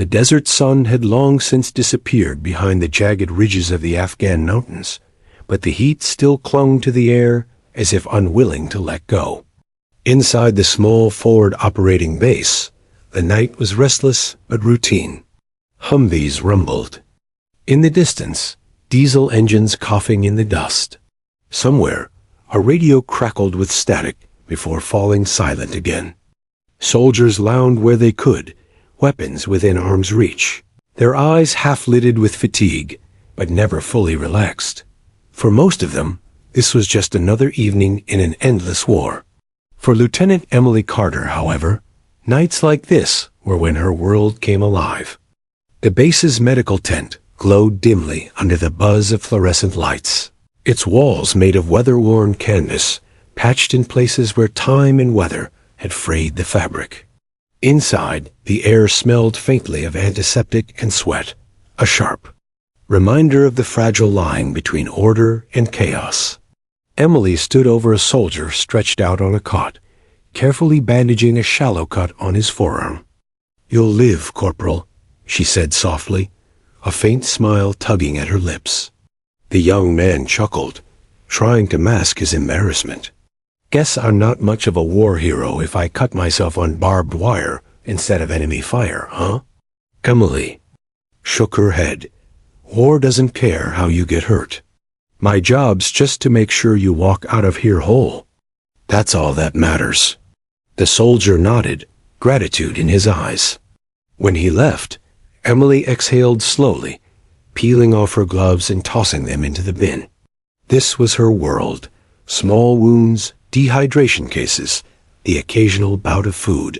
The desert sun had long since disappeared behind the jagged ridges of the Afghan mountains, but the heat still clung to the air as if unwilling to let go. Inside the small forward operating base, the night was restless but routine. Humvees rumbled. In the distance, diesel engines coughing in the dust. Somewhere, a radio crackled with static before falling silent again. Soldiers lounged where they could, weapons within arm's reach, their eyes half-lidded with fatigue, but never fully relaxed. For most of them, this was just another evening in an endless war. For Lieutenant Emily Carter, however, nights like this were when her world came alive. The base's medical tent glowed dimly under the buzz of fluorescent lights, its walls made of weather-worn canvas, patched in places where time and weather had frayed the fabric. Inside, the air smelled faintly of antiseptic and sweat, a sharp reminder of the fragile line between order and chaos. Emily stood over a soldier stretched out on a cot, carefully bandaging a shallow cut on his forearm. "You'll live, Corporal," she said softly, a faint smile tugging at her lips. The young man chuckled, trying to mask his embarrassment. "Guess I'm not much of a war hero if I cut myself on barbed wire instead of enemy fire, huh?" Emily shook her head. "War doesn't care how you get hurt. My job's just to make sure you walk out of here whole. That's all that matters." The soldier nodded, gratitude in his eyes. When he left, Emily exhaled slowly, peeling off her gloves and tossing them into the bin. This was her world: small wounds, dehydration cases, the occasional bout of food,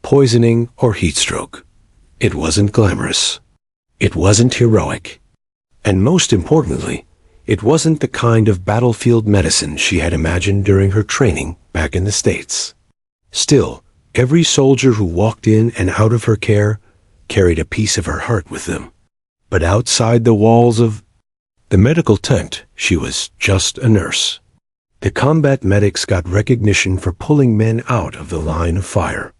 poisoning or heat stroke. It wasn't glamorous. It wasn't heroic. And most importantly, it wasn't the kind of battlefield medicine she had imagined during her training back in the States. Still, every soldier who walked in and out of her care carried a piece of her heart with them. But outside the walls of the medical tent, she was just a nurse. The combat medics got recognition for pulling men out of the line of fire.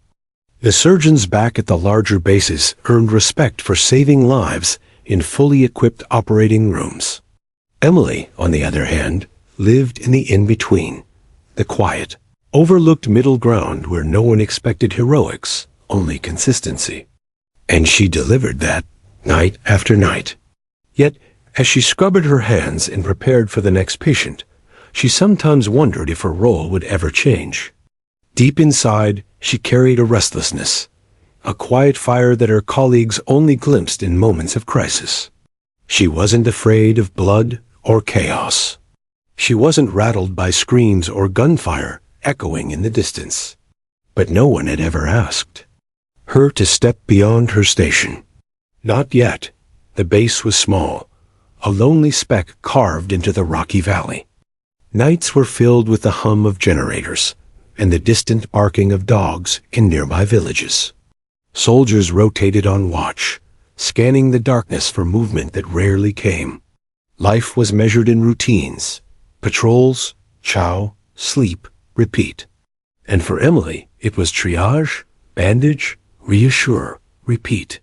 The surgeons back at the larger bases earned respect for saving lives in fully equipped operating rooms. Emily, on the other hand, lived in the in-between, the quiet, overlooked middle ground where no one expected heroics, only consistency. And she delivered that, night after night. Yet, as she scrubbed her hands and prepared for the next patient, she sometimes wondered if her role would ever change. Deep inside, she carried a restlessness, a quiet fire that her colleagues only glimpsed in moments of crisis. She wasn't afraid of blood or chaos. She wasn't rattled by screams or gunfire echoing in the distance. But no one had ever asked her to step beyond her station. Not yet. The base was small, a lonely speck carved into the rocky valley. Nights were filled with the hum of generators and the distant barking of dogs in nearby villages. Soldiers rotated on watch, scanning the darkness for movement that rarely came. Life was measured in routines: patrols, chow, sleep, repeat. And for Emily, it was triage, bandage, reassure, repeat.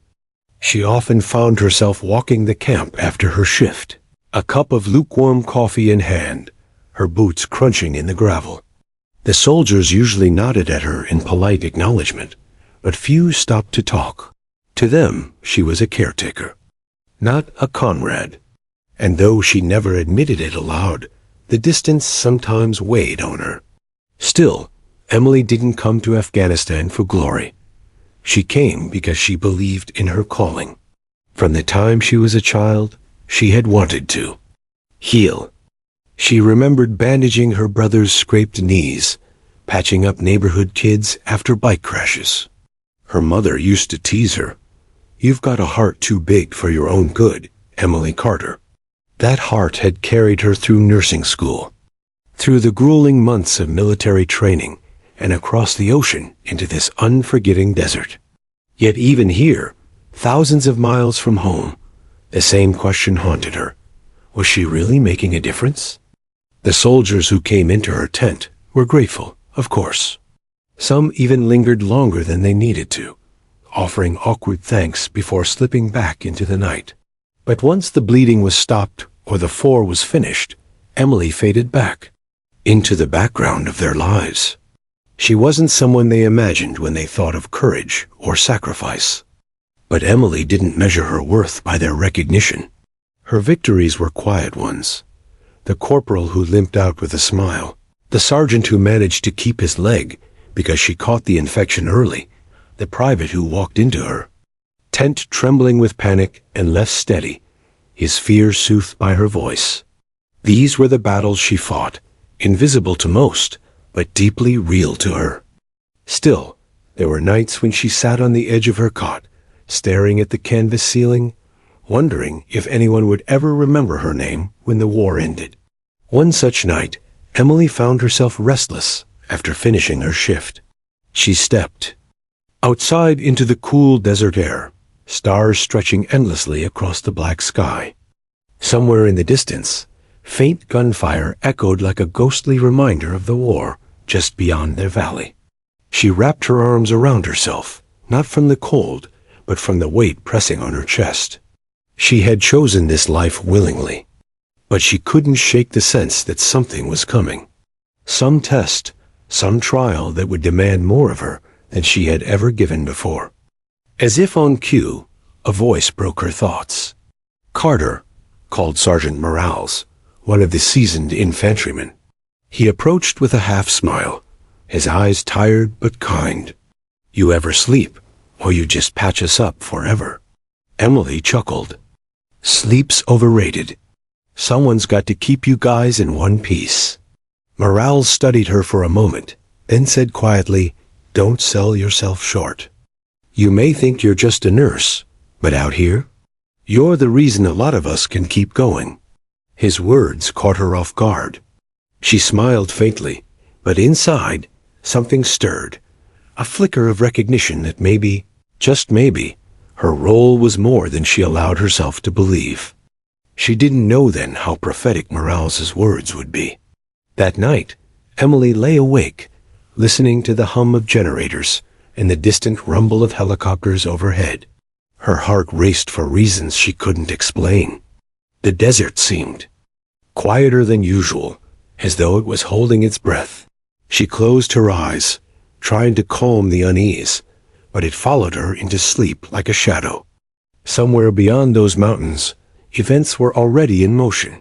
She often found herself walking the camp after her shift, a cup of lukewarm coffee in hand, her boots crunching in the gravel. The soldiers usually nodded at her in polite acknowledgement, but few stopped to talk. To them, she was a caretaker, not a comrade. And though she never admitted it aloud, the distance sometimes weighed on her. Still, Emily didn't come to Afghanistan for glory. She came because she believed in her calling. From the time she was a child, she had wanted to heal. She remembered bandaging her brother's scraped knees, patching up neighborhood kids after bike crashes. Her mother used to tease her, "You've got a heart too big for your own good, Emily Carter." That heart had carried her through nursing school, through the grueling months of military training, and across the ocean into this unforgetting desert. Yet even here, thousands of miles from home, the same question haunted her. Was she really making a difference? The soldiers who came into her tent were grateful, of course. Some even lingered longer than they needed to, offering awkward thanks before slipping back into the night. But once the bleeding was stopped or the 4 was finished, Emily faded back into the background of their lives. She wasn't someone they imagined when they thought of courage or sacrifice. But Emily didn't measure her worth by their recognition. Her victories were quiet ones. The corporal who limped out with a smile, the sergeant who managed to keep his leg because she caught the infection early, the private who walked into her tent trembling with panic and left steady, his fear soothed by her voice. These were the battles she fought, invisible to most, but deeply real to her. Still, there were nights when she sat on the edge of her cot, staring at the canvas ceiling, wondering if anyone would ever remember her name when the war ended. One such night, Emily found herself restless after finishing her shift. She stepped outside into the cool desert air, stars stretching endlessly across the black sky. Somewhere in the distance, faint gunfire echoed like a ghostly reminder of the war just beyond their valley. She wrapped her arms around herself, not from the cold, but from the weight pressing on her chest. She had chosen this life willingly, but she couldn't shake the sense that something was coming. Some test, some trial that would demand more of her than she had ever given before. As if on cue, a voice broke her thoughts. "Carter," called Sergeant Morales, one of the seasoned infantrymen. He approached with a half-smile, his eyes tired but kind. "You ever sleep, or you just patch us up forever?" Emily chuckled. "Sleep's overrated. Someone's got to keep you guys in one piece." Morales studied her for a moment, then said quietly, "Don't sell yourself short. You may think you're just a nurse, but out here, you're the reason a lot of us can keep going." His words caught her off guard. She smiled faintly, but inside, something stirred, a flicker of recognition that maybe, just maybe, her role was more than she allowed herself to believe. She didn't know then how prophetic Morales's words would be. That night, Emily lay awake, listening to the hum of generators and the distant rumble of helicopters overhead. Her heart raced for reasons she couldn't explain. The desert seemed quieter than usual, as though it was holding its breath. She closed her eyes, trying to calm the unease, but it followed her into sleep like a shadow. Somewhere beyond those mountains, events were already in motion.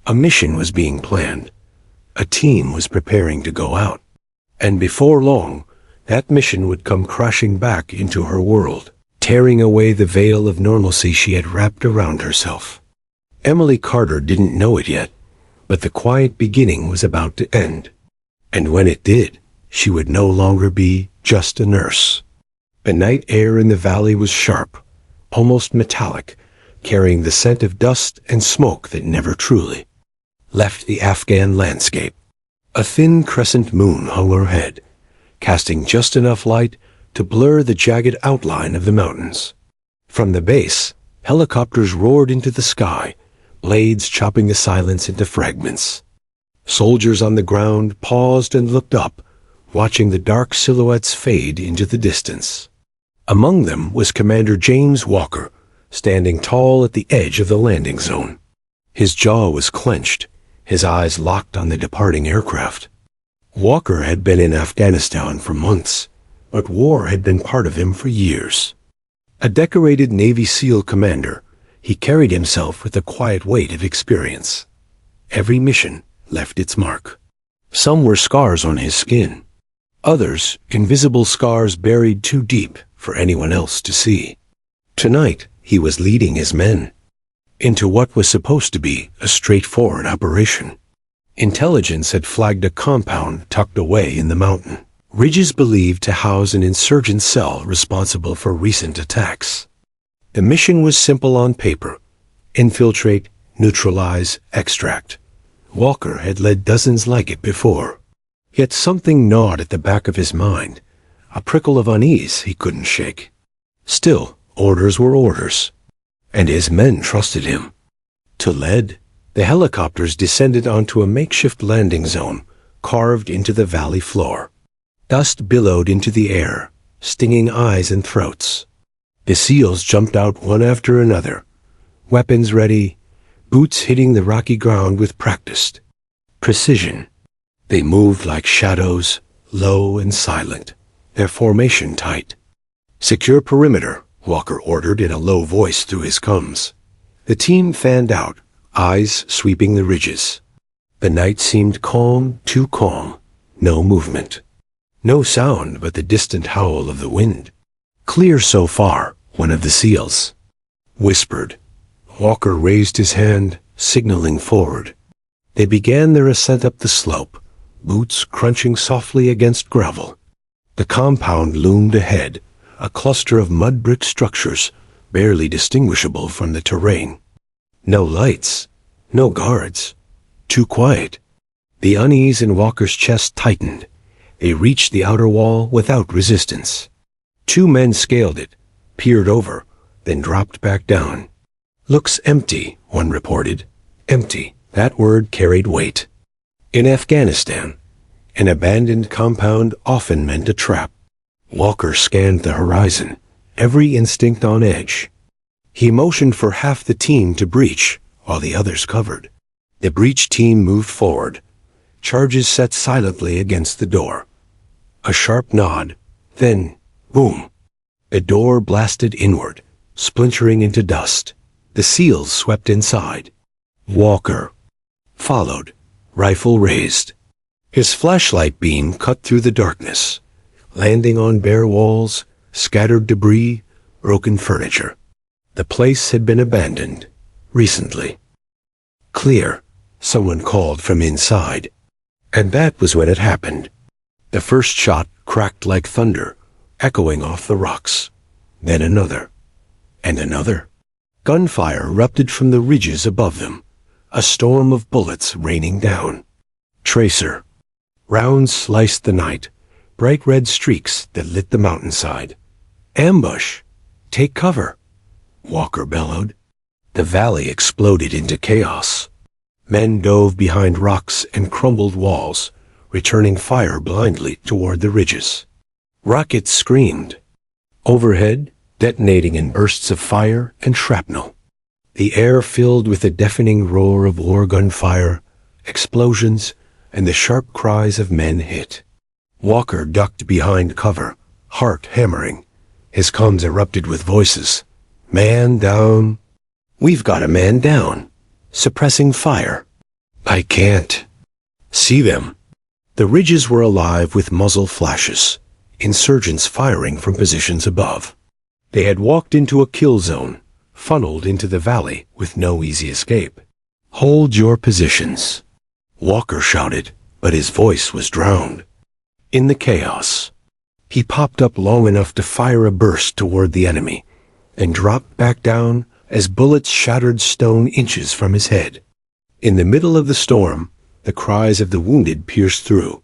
A mission was being planned. A team was preparing to go out. And before long, that mission would come crashing back into her world, tearing away the veil of normalcy she had wrapped around herself. Emily Carter didn't know it yet, but the quiet beginning was about to end. And when it did, she would no longer be just a nurse. The night air in the valley was sharp, almost metallic, carrying the scent of dust and smoke that never truly left the Afghan landscape. A thin crescent moon hung overhead, casting just enough light to blur the jagged outline of the mountains. From the base, helicopters roared into the sky, blades chopping the silence into fragments. Soldiers on the ground paused and looked up, watching the dark silhouettes fade into the distance. Among them was Commander James Walker, standing tall at the edge of the landing zone. His jaw was clenched, his eyes locked on the departing aircraft. Walker had been in Afghanistan for months, but war had been part of him for years. A decorated Navy SEAL commander, he carried himself with the quiet weight of experience. Every mission left its mark. Some were scars on his skin. Others, invisible scars buried too deep for anyone else to see. Tonight, he was leading his men into what was supposed to be a straightforward operation. Intelligence had flagged a compound tucked away in the mountain, ridges believed to house an insurgent cell responsible for recent attacks. The mission was simple on paper: infiltrate, neutralize, extract. Walker had led dozens like it before. Yet something gnawed at the back of his mind, a prickle of unease he couldn't shake. Still, orders were orders, and his men trusted him. To lead, the helicopters descended onto a makeshift landing zone carved into the valley floor. Dust billowed into the air, stinging eyes and throats. The seals jumped out one after another, weapons ready, boots hitting the rocky ground with practiced precision. They moved like shadows, low and silent, their formation tight. "Secure perimeter," Walker ordered in a low voice through his combs. The team fanned out, eyes sweeping the ridges. The night seemed calm, too calm. No movement. No sound but the distant howl of the wind. "Clear so far," one of the seals whispered. Walker raised his hand, signaling forward. They began their ascent up the slope, boots crunching softly against gravel. The compound loomed ahead, a cluster of mud brick structures, barely distinguishable from the terrain. No lights, no guards. Too quiet. The unease in Walker's chest tightened. They reached the outer wall without resistance. 2 men scaled it, peered over, then dropped back down. "Looks empty," one reported. Empty. That word carried weight. In Afghanistan, an abandoned compound often meant a trap. Walker scanned the horizon, every instinct on edge. He motioned for half the team to breach, while the others covered. The breach team moved forward, charges set silently against the door. A sharp nod, then, boom. The door blasted inward, splintering into dust. The seals swept inside. Walker followed, rifle raised. His flashlight beam cut through the darkness, landing on bare walls, scattered debris, broken furniture. The place had been abandoned, recently. "Clear," someone called from inside. And that was when it happened. The first shot cracked like thunder, echoing off the rocks. Then another. And another. Gunfire erupted from the ridges above them, a storm of bullets raining down. Tracer. Rounds sliced the night, bright red streaks that lit the mountainside. "Ambush! Take cover!" Walker bellowed. The valley exploded into chaos. Men dove behind rocks and crumbled walls, returning fire blindly toward the ridges. Rockets screamed. Overhead, detonating in bursts of fire and shrapnel. The air filled with the deafening roar of war gun fire, explosions, and the sharp cries of men hit. Walker ducked behind cover, heart hammering. His comms erupted with voices. "Man down." "We've got a man down." "Suppressing fire." "I can't see them." The ridges were alive with muzzle flashes, insurgents firing from positions above. They had walked into a kill zone, funneled into the valley with no easy escape. "Hold your positions," Walker shouted, but his voice was drowned. In the chaos, he popped up long enough to fire a burst toward the enemy, and dropped back down as bullets shattered stone inches from his head. In the middle of the storm, the cries of the wounded pierced through.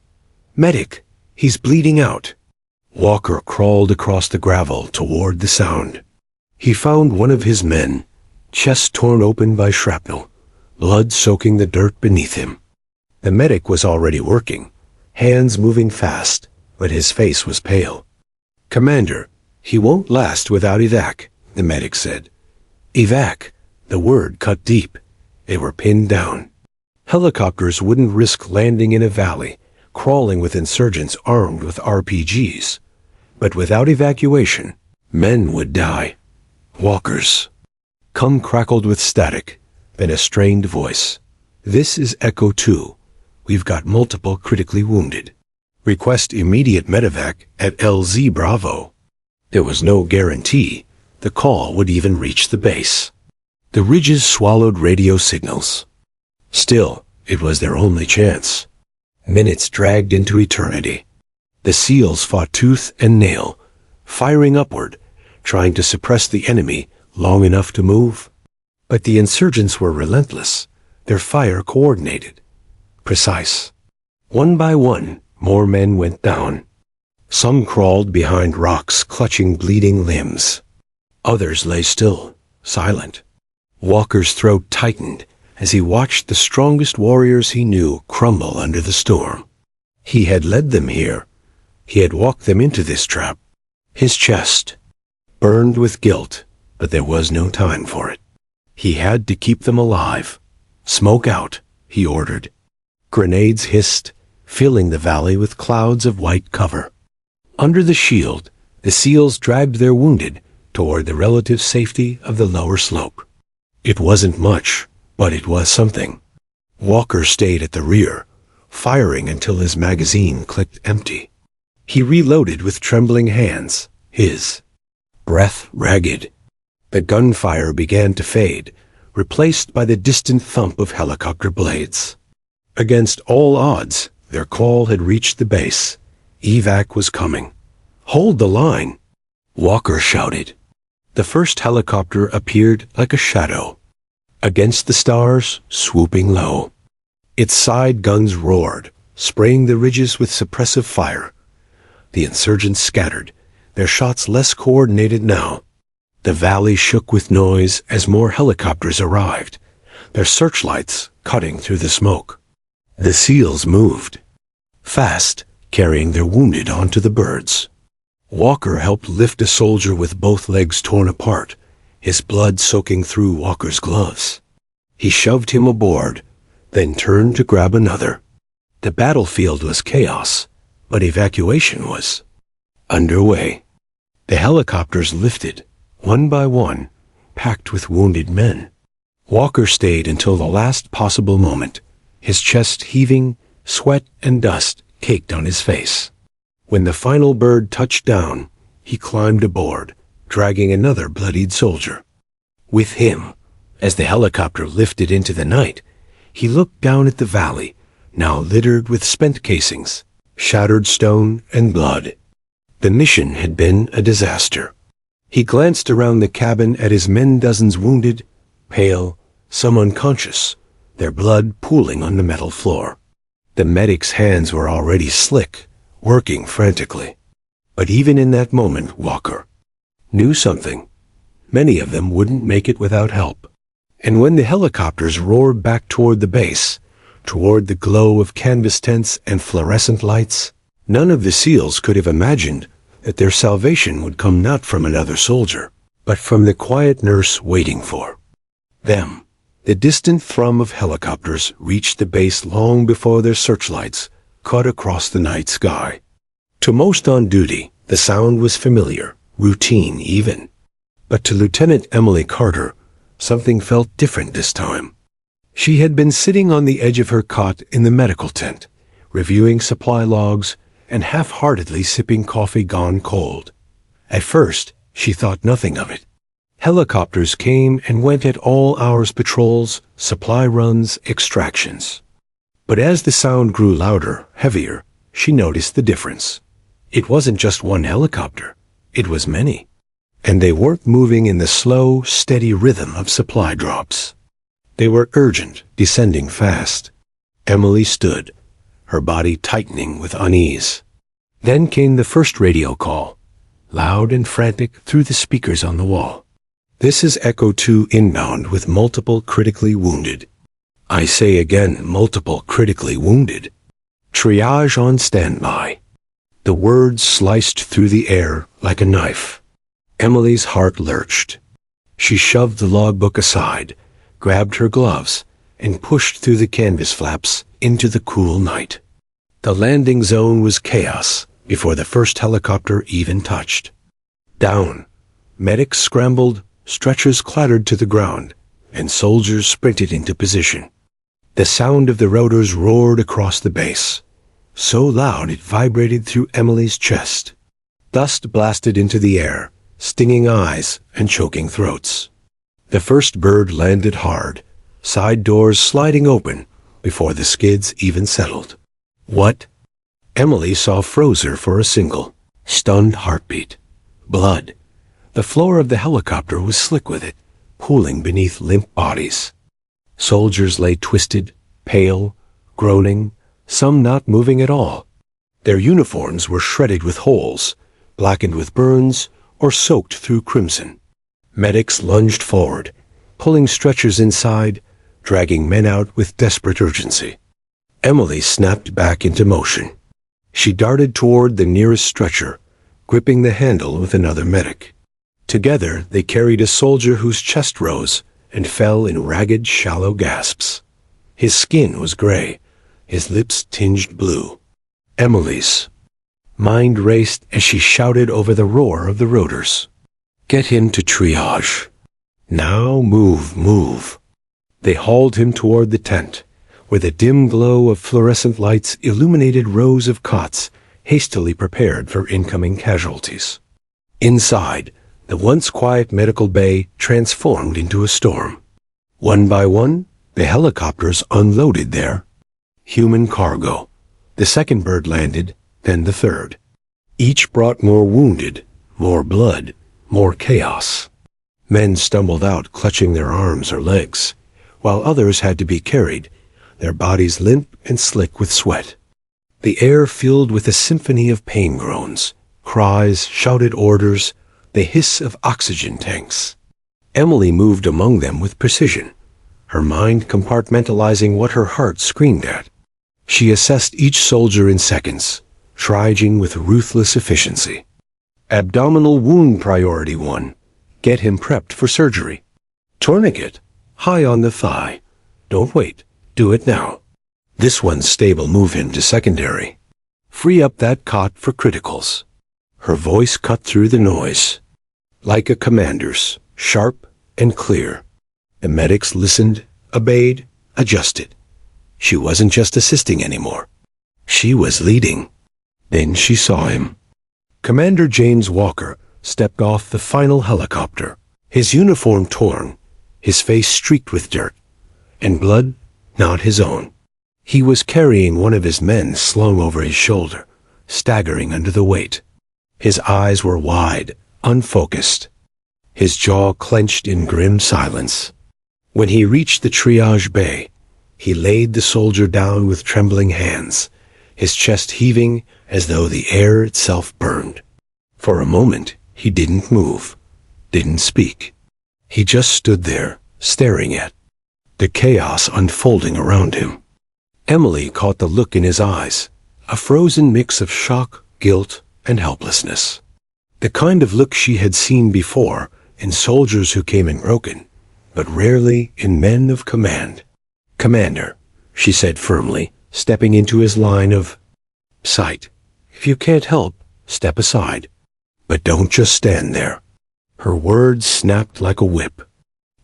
"Medic! He's bleeding out!" Walker crawled across the gravel toward the sound. He found one of his men, chest torn open by shrapnel, blood soaking the dirt beneath him. The medic was already working, hands moving fast, but his face was pale. "Commander, he won't last without evac," the medic said. Evac, the word cut deep. They were pinned down. Helicopters wouldn't risk landing in a valley, crawling with insurgents armed with RPGs. But without evacuation, men would die. Walkers. Cum crackled with static, then a strained voice. "This is Echo 2. We've got multiple critically wounded. Request immediate medevac at LZ Bravo." There was no guarantee the call would even reach the base. The ridges swallowed radio signals. Still, it was their only chance. Minutes dragged into eternity. The SEALs fought tooth and nail, firing upward, trying to suppress the enemy long enough to move. But the insurgents were relentless, their fire coordinated, precise. One by one, more men went down. Some crawled behind rocks, clutching bleeding limbs. Others lay still, silent. Walker's throat tightened as he watched the strongest warriors he knew crumble under the storm. He had led them here. He had walked them into this trap. His chest burned with guilt, but there was no time for it. He had to keep them alive. "Smoke out," he ordered. Grenades hissed, filling the valley with clouds of white cover. Under the shield, the SEALs dragged their wounded toward the relative safety of the lower slope. It wasn't much, but it was something. Walker stayed at the rear, firing until his magazine clicked empty. He reloaded with trembling hands, his breath ragged. The gunfire began to fade, replaced by the distant thump of helicopter blades. Against all odds, their call had reached the base. Evac was coming. "Hold the line," Walker shouted. The first helicopter appeared like a shadow, against the stars, swooping low. Its side guns roared, spraying the ridges with suppressive fire. The insurgents scattered, their shots less coordinated now. The valley shook with noise as more helicopters arrived, their searchlights cutting through the smoke. The SEALs moved fast, carrying their wounded onto the birds. Walker helped lift a soldier with both legs torn apart, his blood soaking through Walker's gloves. He shoved him aboard, then turned to grab another. The battlefield was chaos, but evacuation was underway. The helicopters lifted, one by one, packed with wounded men. Walker stayed until the last possible moment, his chest heaving, sweat and dust caked on his face. When the final bird touched down, he climbed aboard, dragging another bloodied soldier. With him, as the helicopter lifted into the night, he looked down at the valley, now littered with spent casings, shattered stone and blood. The mission had been a disaster. He glanced around the cabin at his men dozens wounded, pale, some unconscious, their blood pooling on the metal floor. The medics' hands were already slick, working frantically. But even in that moment, Walker knew something. Many of them wouldn't make it without help. And when the helicopters roared back toward the base, toward the glow of canvas tents and fluorescent lights, none of the SEALs could have imagined that their salvation would come not from another soldier, but from the quiet nurse waiting for them. The distant thrum of helicopters reached the base long before their searchlights cut across the night sky. To most on duty, the sound was familiar, routine even. But to Lieutenant Emily Carter, something felt different this time. She had been sitting on the edge of her cot in the medical tent, reviewing supply logs and half-heartedly sipping coffee gone cold. At first, she thought nothing of it. Helicopters came and went at all hours, patrols, supply runs, extractions. But as the sound grew louder, heavier, she noticed the difference. It wasn't just one helicopter. It was many. And they weren't moving in the slow, steady rhythm of supply drops. They were urgent, descending fast. Emily stood, her body tightening with unease. Then came the first radio call, loud and frantic through the speakers on the wall. "This is Echo 2 inbound with multiple critically wounded. I say again, multiple critically wounded. Triage on standby." The words sliced through the air like a knife. Emily's heart lurched. She shoved the logbook aside, grabbed her gloves, and pushed through the canvas flaps into the cool night. The landing zone was chaos before the first helicopter even touched. Down, medics scrambled, stretchers clattered to the ground, and soldiers sprinted into position. The sound of the rotors roared across the base, so loud it vibrated through Emily's chest. Dust blasted into the air, stinging eyes and choking throats. The first bird landed hard, side doors sliding open before the skids even settled. What? Emily saw Frozer for a single, stunned heartbeat. Blood. The floor of the helicopter was slick with it, pooling beneath limp bodies. Soldiers lay twisted, pale, groaning, some not moving at all. Their uniforms were shredded with holes, blackened with burns, or soaked through crimson. Medics lunged forward, pulling stretchers inside, dragging men out with desperate urgency. Emily snapped back into motion. She darted toward the nearest stretcher, gripping the handle with another medic. Together, they carried a soldier whose chest rose and fell in ragged, shallow gasps. His skin was gray, his lips tinged blue. Emily's mind raced as she shouted over the roar of the rotors. "Get him to triage. Now move, move." They hauled him toward the tent, where the dim glow of fluorescent lights illuminated rows of cots hastily prepared for incoming casualties. Inside, the once quiet medical bay transformed into a storm. One by one, the helicopters unloaded there. Human cargo. The second bird landed, then the third. Each brought more wounded, more blood, more chaos. Men stumbled out clutching their arms or legs, while others had to be carried, their bodies limp and slick with sweat. The air filled with a symphony of pain groans, cries, shouted orders, the hiss of oxygen tanks. Emily moved among them with precision, her mind compartmentalizing what her heart screamed at. She assessed each soldier in seconds, triaging with ruthless efficiency. Abdominal wound priority 1. Get him prepped for surgery. Tourniquet, high on the thigh. Don't wait, do it now. This one's stable, move him to secondary. Free up that cot for criticals. Her voice cut through the noise, like a commander's, sharp and clear. The medics listened, obeyed, adjusted. She wasn't just assisting anymore. She was leading. Then she saw him. Commander James Walker stepped off the final helicopter, his uniform torn, his face streaked with dirt, and blood not his own. He was carrying one of his men slung over his shoulder, staggering under the weight. His eyes were wide, unfocused, his jaw clenched in grim silence. When he reached the triage bay, he laid the soldier down with trembling hands, his chest heaving as though the air itself burned. For a moment, he didn't move, didn't speak. He just stood there, staring at the chaos unfolding around him. Emily caught the look in his eyes, a frozen mix of shock, guilt, and helplessness. The kind of look she had seen before in soldiers who came in broken, but rarely in men of command. "Commander," she said firmly, stepping into his line of sight. "If you can't help, step aside. But don't just stand there." Her words snapped like a whip.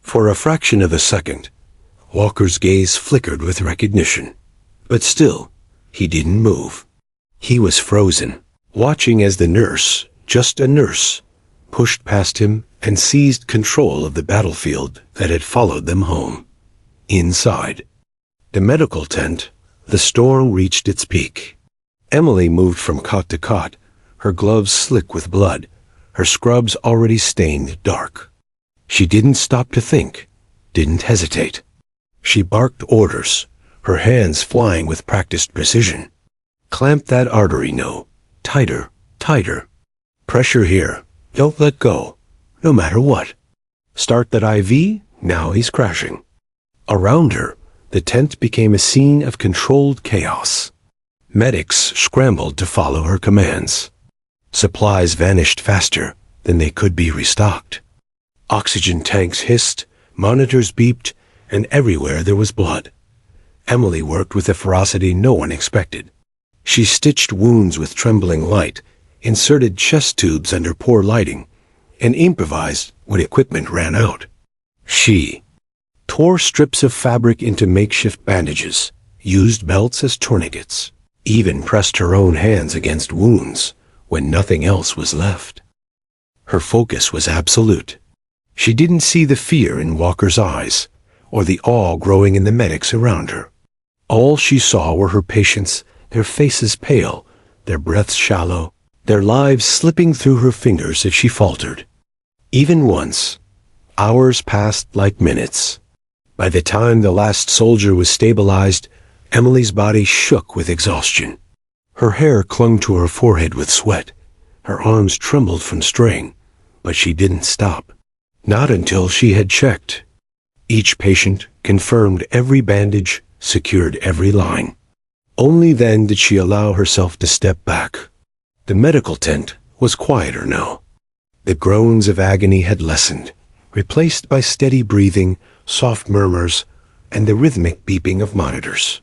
For a fraction of a second, Walker's gaze flickered with recognition. But still, he didn't move. He was frozen, watching as the nurse, just a nurse, pushed past him and seized control of the battlefield that had followed them home. Inside the medical tent, the storm reached its peak. Emily moved from cot to cot, her gloves slick with blood, her scrubs already stained dark. She didn't stop to think, didn't hesitate. She barked orders, her hands flying with practiced precision. "Clamp that artery, no. Tighter, tighter. Pressure here. Don't let go, no matter what. Start that IV, now he's crashing." Around her, the tent became a scene of controlled chaos. Medics scrambled to follow her commands. Supplies vanished faster than they could be restocked. Oxygen tanks hissed, monitors beeped, and everywhere there was blood. Emily worked with a ferocity no one expected. She stitched wounds with trembling light, inserted chest tubes under poor lighting, and improvised when equipment ran out. She tore strips of fabric into makeshift bandages, used belts as tourniquets, even pressed her own hands against wounds when nothing else was left. Her focus was absolute. She didn't see the fear in Walker's eyes, or the awe growing in the medics around her. All she saw were her patients, their faces pale, their breaths shallow, their lives slipping through her fingers if she faltered. Even once, hours passed like minutes. By the time the last soldier was stabilized, Emily's body shook with exhaustion. Her hair clung to her forehead with sweat. Her arms trembled from strain, but she didn't stop. Not until she had checked each patient, confirmed every bandage, secured every line. Only then did she allow herself to step back. The medical tent was quieter now. The groans of agony had lessened, replaced by steady breathing, soft murmurs, and the rhythmic beeping of monitors.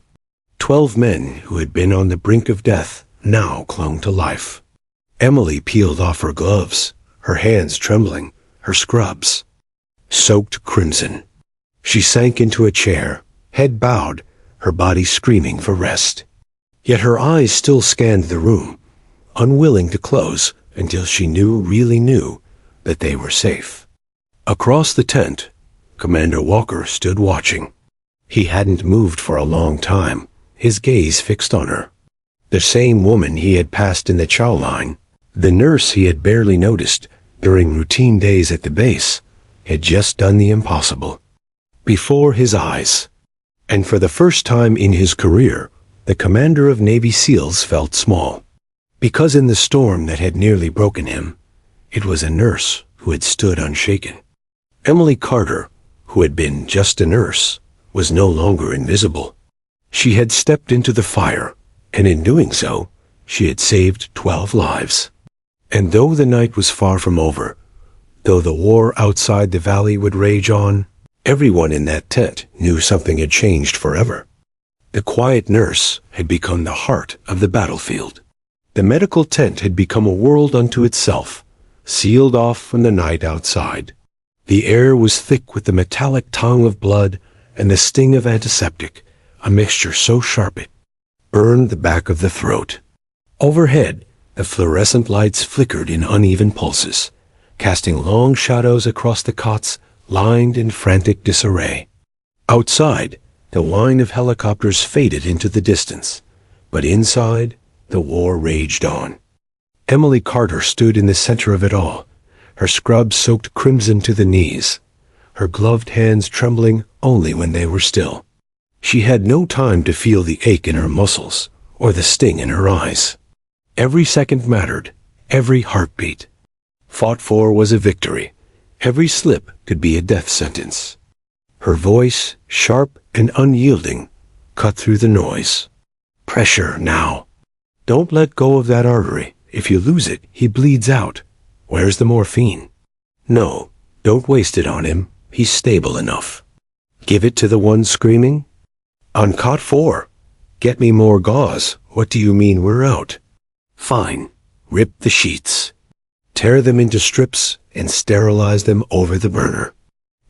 12 men who had been on the brink of death now clung to life. Emily peeled off her gloves, her hands trembling, her scrubs soaked crimson. She sank into a chair, head bowed, her body screaming for rest. Yet her eyes still scanned the room, unwilling to close until she really knew, that they were safe. Across the tent, Commander Walker stood watching. He hadn't moved for a long time, his gaze fixed on her. The same woman he had passed in the chow line, the nurse he had barely noticed during routine days at the base, had just done the impossible. Before his eyes. And for the first time in his career, the commander of Navy SEALs felt small. Because in the storm that had nearly broken him, it was a nurse who had stood unshaken. Emily Carter, who had been just a nurse, was no longer invisible. She had stepped into the fire, and in doing so, she had saved 12 lives. And though the night was far from over, though the war outside the valley would rage on, everyone in that tent knew something had changed forever. The quiet nurse had become the heart of the battlefield. The medical tent had become a world unto itself, sealed off from the night outside. The air was thick with the metallic tongue of blood and the sting of antiseptic, a mixture so sharp it burned the back of the throat. Overhead, the fluorescent lights flickered in uneven pulses, casting long shadows across the cots lined in frantic disarray. Outside, the whine of helicopters faded into the distance, but inside, the war raged on. Emily Carter stood in the center of it all, her scrubs soaked crimson to the knees, her gloved hands trembling only when they were still. She had no time to feel the ache in her muscles or the sting in her eyes. Every second mattered, every heartbeat. Fought for was a victory. Every slip could be a death sentence. Her voice, sharp and unyielding, cut through the noise. Pressure now. Don't let go of that artery. If you lose it, he bleeds out. Where's the morphine? No, don't waste it on him. He's stable enough. Give it to the one screaming? On cot 4. Get me more gauze. What do you mean we're out? Fine. Rip the sheets. Tear them into strips and sterilize them over the burner.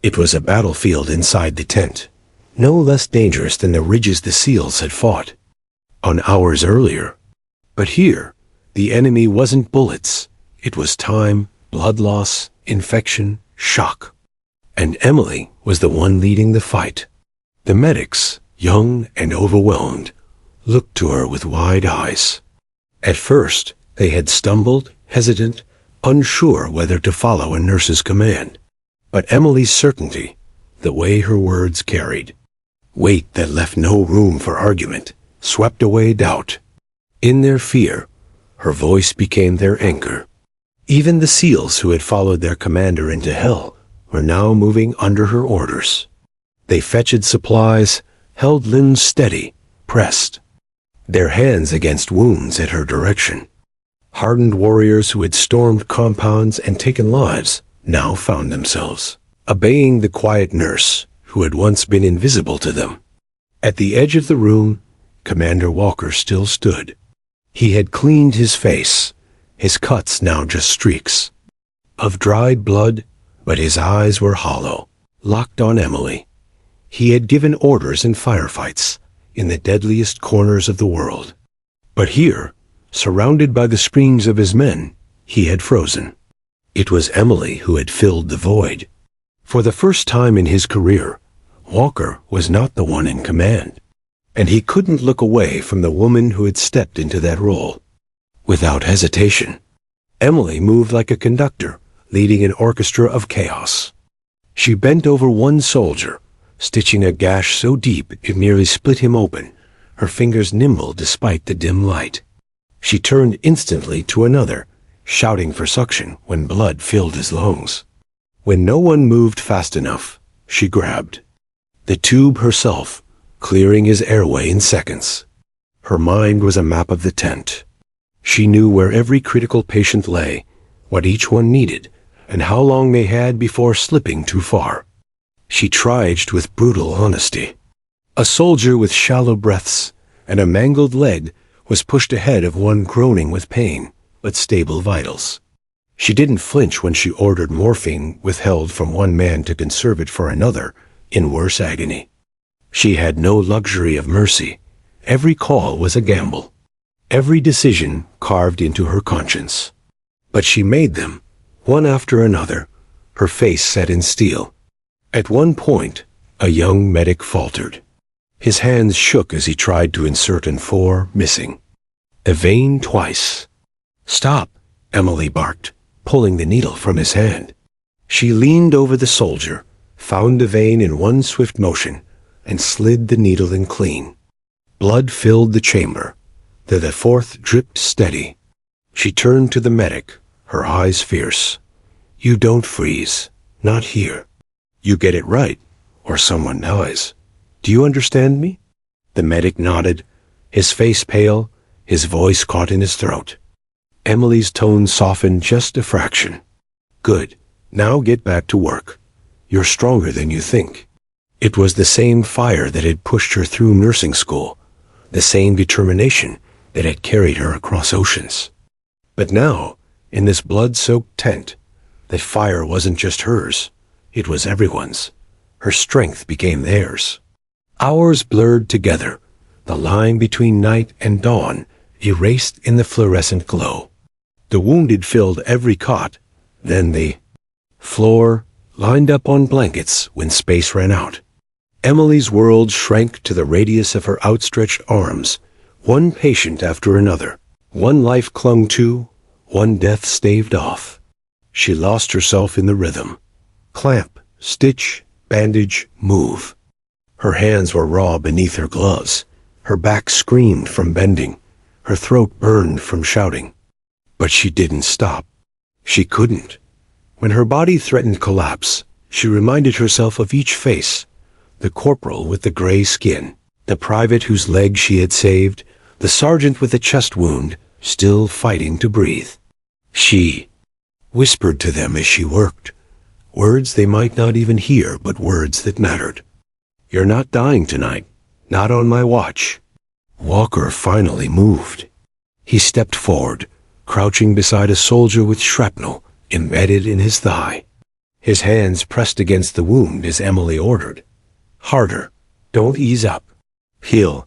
It was a battlefield inside the tent, no less dangerous than the ridges the SEALs had fought on hours earlier. But here, the enemy wasn't bullets. It was time, blood loss, infection, shock. And Emily was the one leading the fight. The medics, young and overwhelmed, looked to her with wide eyes. At first, they had stumbled, hesitant, unsure whether to follow a nurse's command. But Emily's certainty, the way her words carried, weight that left no room for argument, swept away doubt. In their fear, her voice became their anchor. Even the SEALs who had followed their commander into hell were now moving under her orders. They fetched supplies, held limbs steady, pressed, their hands against wounds at her direction. Hardened warriors who had stormed compounds and taken lives now found themselves obeying the quiet nurse who had once been invisible to them. At the edge of the room, Commander Walker still stood. He had cleaned his face, his cuts now just streaks of dried blood, but his eyes were hollow, locked on Emily. He had given orders in firefights in the deadliest corners of the world. But here, surrounded by the screams of his men, he had frozen. It was Emily who had filled the void. For the first time in his career, Walker was not the one in command, and he couldn't look away from the woman who had stepped into that role. Without hesitation, Emily moved like a conductor, leading an orchestra of chaos. She bent over one soldier, stitching a gash so deep it nearly split him open, her fingers nimble despite the dim light. She turned instantly to another, shouting for suction when blood filled his lungs. When no one moved fast enough, she grabbed the tube herself, clearing his airway in seconds. Her mind was a map of the tent. She knew where every critical patient lay, what each one needed, and how long they had before slipping too far. She triaged with brutal honesty. A soldier with shallow breaths and a mangled leg was pushed ahead of one groaning with pain, but stable vitals. She didn't flinch when she ordered morphine withheld from one man to conserve it for another, in worse agony. She had no luxury of mercy. Every call was a gamble. Every decision carved into her conscience. But she made them, one after another, her face set in steel. At one point, a young medic faltered. His hands shook as he tried to insert an 4 missing. A vein twice. "Stop," Emily barked, pulling the needle from his hand. She leaned over the soldier, found the vein in one swift motion, and slid the needle in clean. Blood filled the chamber. The 4th dripped steady. She turned to the medic, her eyes fierce. "You don't freeze. Not here. You get it right, or someone dies. Do you understand me?" The medic nodded, his face pale, his voice caught in his throat. Emily's tone softened just a fraction. "Good. Now get back to work. You're stronger than you think." It was the same fire that had pushed her through nursing school, the same determination that had carried her across oceans. But now, in this blood-soaked tent, the fire wasn't just hers, it was everyone's. Her strength became theirs. Hours blurred together, the line between night and dawn erased in the fluorescent glow. The wounded filled every cot, then the floor lined up on blankets when space ran out. Emily's world shrank to the radius of her outstretched arms, one patient after another, one life clung to, one death staved off. She lost herself in the rhythm. Clamp, stitch, bandage, move. Her hands were raw beneath her gloves. Her back screamed from bending. Her throat burned from shouting. But she didn't stop. She couldn't. When her body threatened collapse, she reminded herself of each face. The corporal with the gray skin, the private whose leg she had saved, the sergeant with the chest wound, still fighting to breathe. She whispered to them as she worked, words they might not even hear, but words that mattered. "You're not dying tonight. Not on my watch." Walker finally moved. He stepped forward, crouching beside a soldier with shrapnel embedded in his thigh. His hands pressed against the wound as Emily ordered. "Harder. Don't ease up. He'll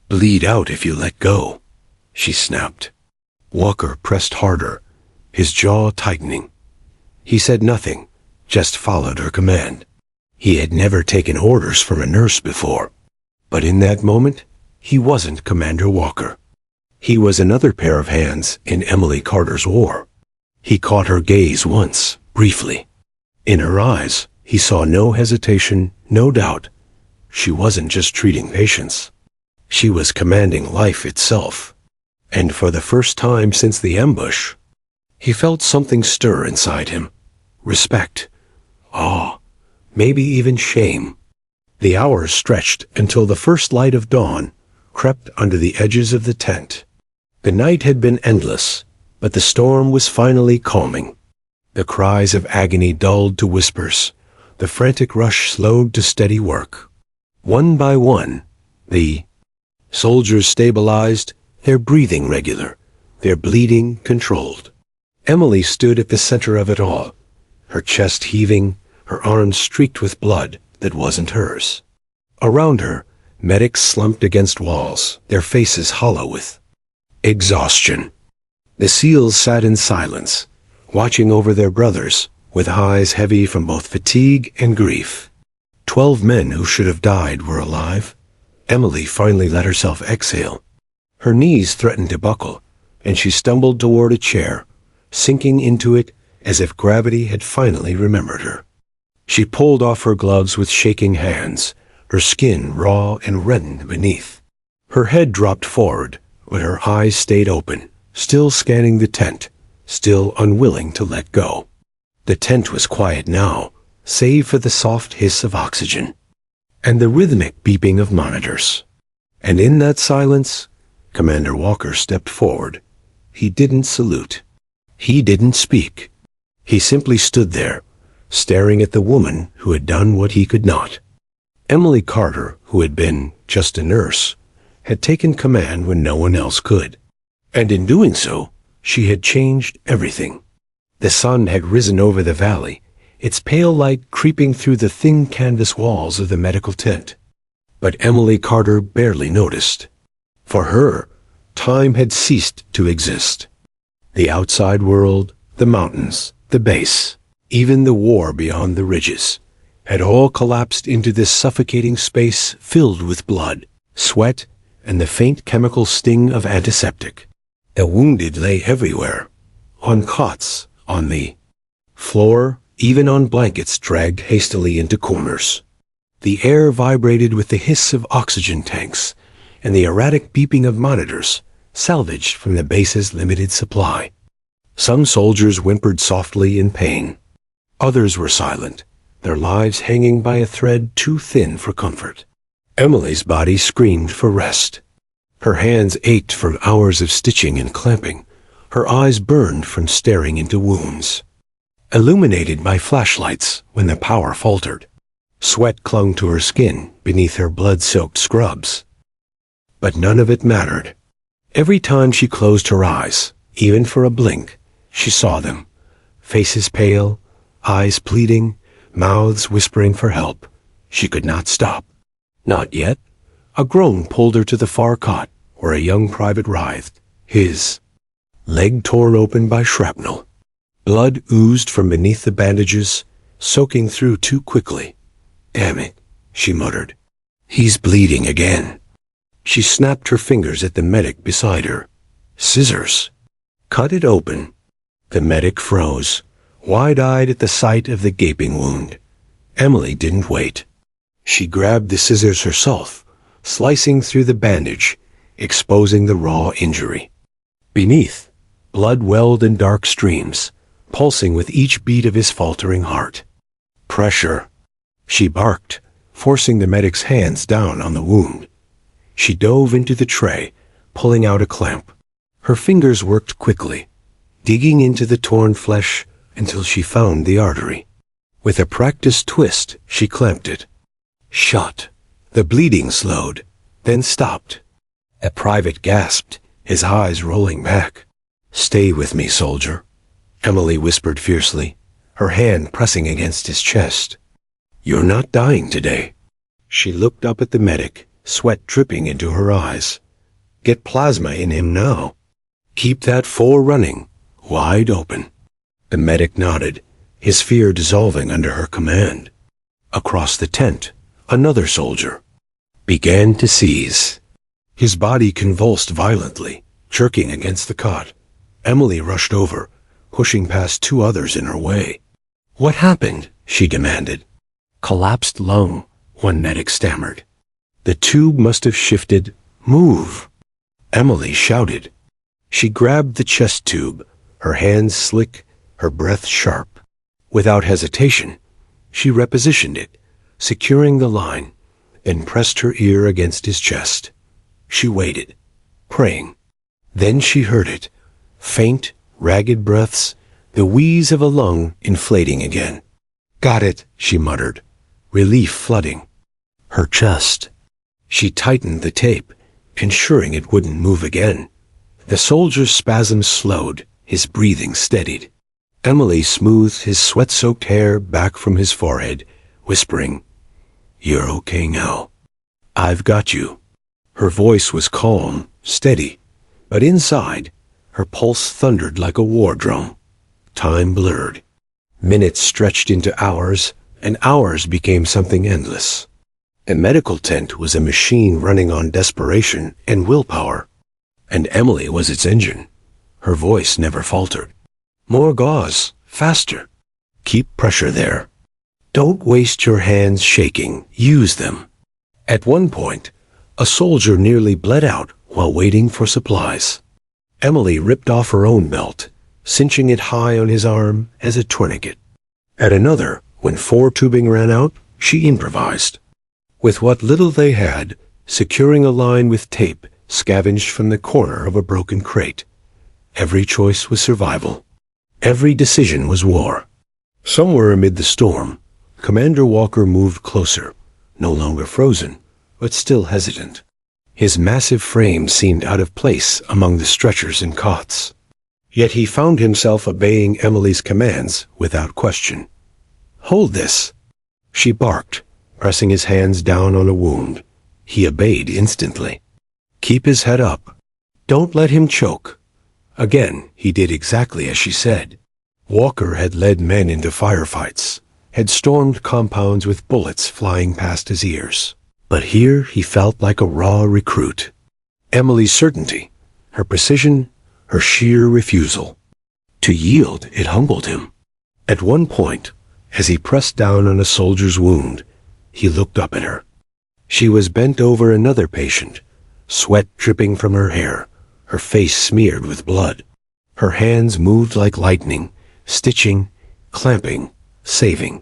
bleed out if you let go," she snapped. Walker pressed harder, his jaw tightening. He said nothing, just followed her command. He had never taken orders from a nurse before, but in that moment, he wasn't Commander Walker. He was another pair of hands in Emily Carter's war. He caught her gaze once, briefly. In her eyes, he saw no hesitation, no doubt. She wasn't just treating patients. She was commanding life itself. And for the first time since the ambush, he felt something stir inside him. Respect, awe, maybe even shame. The hours stretched until the first light of dawn crept under the edges of the tent. The night had been endless, but the storm was finally calming. The cries of agony dulled to whispers. The frantic rush slowed to steady work. One by one, the soldiers stabilized, their breathing regular, their bleeding controlled. Emily stood at the center of it all, her chest heaving, her arms streaked with blood that wasn't hers. Around her, medics slumped against walls, their faces hollow with exhaustion. The SEALs sat in silence, watching over their brothers, with eyes heavy from both fatigue and grief. 12 men who should have died were alive. Emily finally let herself exhale. Her knees threatened to buckle, and she stumbled toward a chair, sinking into it as if gravity had finally remembered her. She pulled off her gloves with shaking hands, her skin raw and reddened beneath. Her head dropped forward, but her eyes stayed open, still scanning the tent, still unwilling to let go. The tent was quiet now, save for the soft hiss of oxygen, and the rhythmic beeping of monitors. And in that silence, Commander Walker stepped forward, He didn't salute. He didn't speak. He simply stood there, staring at the woman who had done what he could not. Emily Carter, who had been just a nurse, had taken command when no one else could. And in doing so, she had changed everything. The sun had risen over the valley, its pale light creeping through the thin canvas walls of the medical tent. But Emily Carter barely noticed. For her, time had ceased to exist. The outside world, the mountains, the base, even the war beyond the ridges, had all collapsed into this suffocating space filled with blood, sweat, and the faint chemical sting of antiseptic. The wounded lay everywhere, on cots, on the floor, even on blankets dragged hastily into corners. The air vibrated with the hiss of oxygen tanks and the erratic beeping of monitors, salvaged from the base's limited supply. Some soldiers whimpered softly in pain. Others were silent, their lives hanging by a thread too thin for comfort. Emily's body screamed for rest. Her hands ached from hours of stitching and clamping. Her eyes burned from staring into wounds. Illuminated by flashlights when the power faltered, sweat clung to her skin beneath her blood-soaked scrubs. But none of it mattered. Every time she closed her eyes, even for a blink, she saw them. Faces pale, eyes pleading, mouths whispering for help. She could not stop. Not yet. A groan pulled her to the far cot, where a young private writhed, his leg torn open by shrapnel. Blood oozed from beneath the bandages, soaking through too quickly. "Damn it," she muttered. "He's bleeding again." She snapped her fingers at the medic beside her. Scissors. Cut it open. The medic froze, wide-eyed at the sight of the gaping wound. Emily didn't wait. She grabbed the scissors herself, slicing through the bandage, exposing the raw injury. Beneath, blood welled in dark streams, pulsing with each beat of his faltering heart. "Pressure," she barked, forcing the medic's hands down on the wound. She dove into the tray, pulling out a clamp. Her fingers worked quickly, digging into the torn flesh until she found the artery. With a practiced twist, she clamped it. Shut. The bleeding slowed, then stopped. A private gasped, his eyes rolling back. "Stay with me, soldier," Emily whispered fiercely, her hand pressing against his chest. "You're not dying today." She looked up at the medic, sweat dripping into her eyes. "Get plasma in him now. Keep that 4 running, wide open." The medic nodded, his fear dissolving under her command. Across the tent, another soldier began to seize. His body convulsed violently, jerking against the cot. Emily rushed over, pushing past 2 others in her way. "What happened?" she demanded. "Collapsed lung," one medic stammered. "The tube must have shifted. Move!" Emily shouted. She grabbed the chest tube, her hands slick, her breath sharp. Without hesitation, she repositioned it, securing the line, then pressed her ear against his chest. She waited, praying. Then she heard it, faint, ragged breaths, the wheeze of a lung inflating again. "Got it," she muttered, relief flooding her chest. She tightened the tape, ensuring it wouldn't move again. The soldier's spasms slowed, his breathing steadied. Emily smoothed his sweat-soaked hair back from his forehead, whispering, "You're okay now. I've got you." Her voice was calm, steady, but inside, her pulse thundered like a war drum. Time blurred. Minutes stretched into hours, and hours became something endless. A medical tent was a machine running on desperation and willpower, and Emily was its engine. Her voice never faltered. "More gauze, faster. Keep pressure there. Don't waste your hands shaking, use them." At one point, a soldier nearly bled out while waiting for supplies. Emily ripped off her own belt, cinching it high on his arm as a tourniquet. At another, when 4 tubing ran out, she improvised. With what little they had, securing a line with tape scavenged from the corner of a broken crate. Every choice was survival. Every decision was war. Somewhere amid the storm, Commander Walker moved closer, no longer frozen, but still hesitant. His massive frame seemed out of place among the stretchers and cots. Yet he found himself obeying Emily's commands without question. "Hold this," she barked, pressing his hands down on a wound. He obeyed instantly. "Keep his head up. Don't let him choke." Again, he did exactly as she said. Walker had led men into firefights, had stormed compounds with bullets flying past his ears. But here he felt like a raw recruit. Emily's certainty, her precision, her sheer refusal. To yield, it humbled him. At one point, as he pressed down on a soldier's wound, he looked up at her. She was bent over another patient, sweat dripping from her hair, her face smeared with blood. Her hands moved like lightning, stitching, clamping, saving.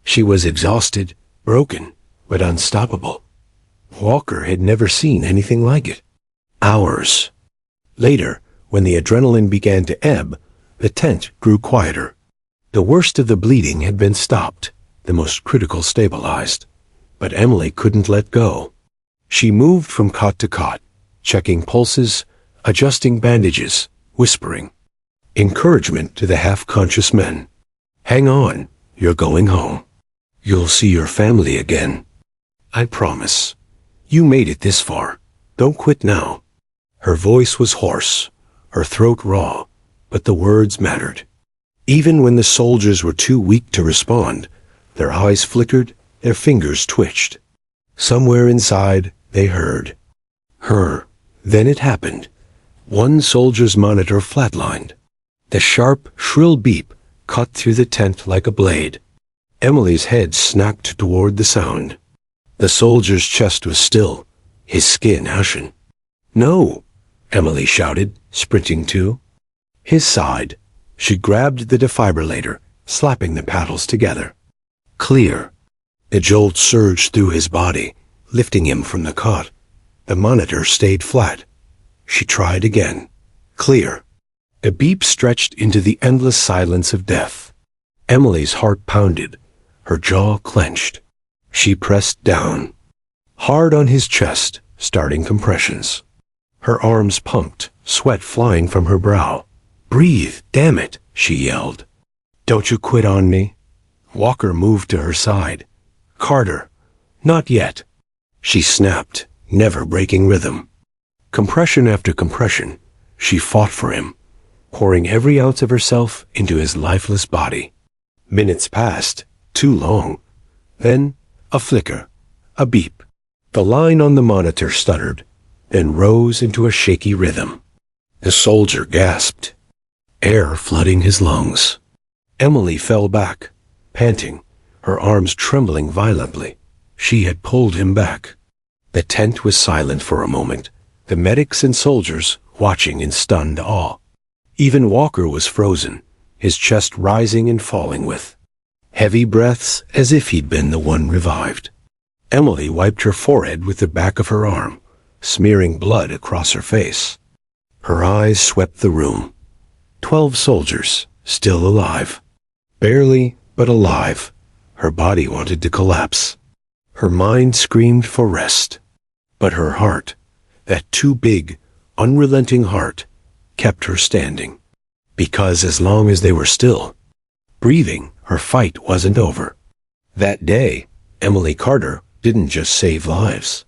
She was exhausted, broken, but unstoppable. Walker had never seen anything like it. Hours. Later, when the adrenaline began to ebb, the tent grew quieter. The worst of the bleeding had been stopped, the most critical stabilized. But Emily couldn't let go. She moved from cot to cot, checking pulses, adjusting bandages, whispering encouragement to the half-conscious men. "Hang on, you're going home. You'll see your family again. I promise. You made it this far. Don't quit now." Her voice was hoarse, her throat raw, but the words mattered. Even when the soldiers were too weak to respond, their eyes flickered, their fingers twitched. Somewhere inside, they heard. Her. Then it happened. One soldier's monitor flatlined. The sharp, shrill beep cut through the tent like a blade. Emily's head snapped toward the sound. The soldier's chest was still, his skin ashen. "No!" Emily shouted, sprinting to. His side. She grabbed the defibrillator, slapping the paddles together. Clear. A jolt surged through his body, lifting him from the cot. The monitor stayed flat. She tried again. Clear. A beep stretched into the endless silence of death. Emily's heart pounded, her jaw clenched. She pressed down, hard on his chest, starting compressions. Her arms pumped, sweat flying from her brow. "Breathe, damn it," she yelled. "Don't you quit on me." Walker moved to her side. "Carter, not yet." She snapped, never breaking rhythm. Compression after compression, she fought for him, pouring every ounce of herself into his lifeless body. Minutes passed, too long. Then, a flicker, a beep. The line on the monitor stuttered, then rose into a shaky rhythm. The soldier gasped, air flooding his lungs. Emily fell back, panting, her arms trembling violently. She had pulled him back. The tent was silent for a moment, the medics and soldiers watching in stunned awe. Even Walker was frozen, his chest rising and falling with heavy breaths as if he'd been the one revived. Emily wiped her forehead with the back of her arm, smearing blood across her face. Her eyes swept the room. 12 soldiers, still alive. Barely, but alive. Her body wanted to collapse. Her mind screamed for rest. But her heart, that too big, unrelenting heart, kept her standing. Because as long as they were still, breathing, her fight wasn't over. That day, Emily Carter didn't just save lives.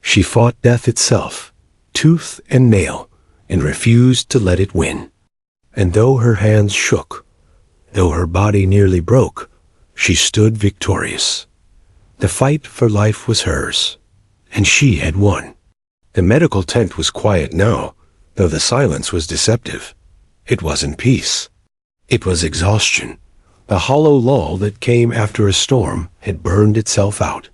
She fought death itself, tooth and nail, and refused to let it win. And though her hands shook, though her body nearly broke, she stood victorious. The fight for life was hers, and she had won. The medical tent was quiet now, though the silence was deceptive. It wasn't peace. It was exhaustion. The hollow lull that came after a storm had burned itself out.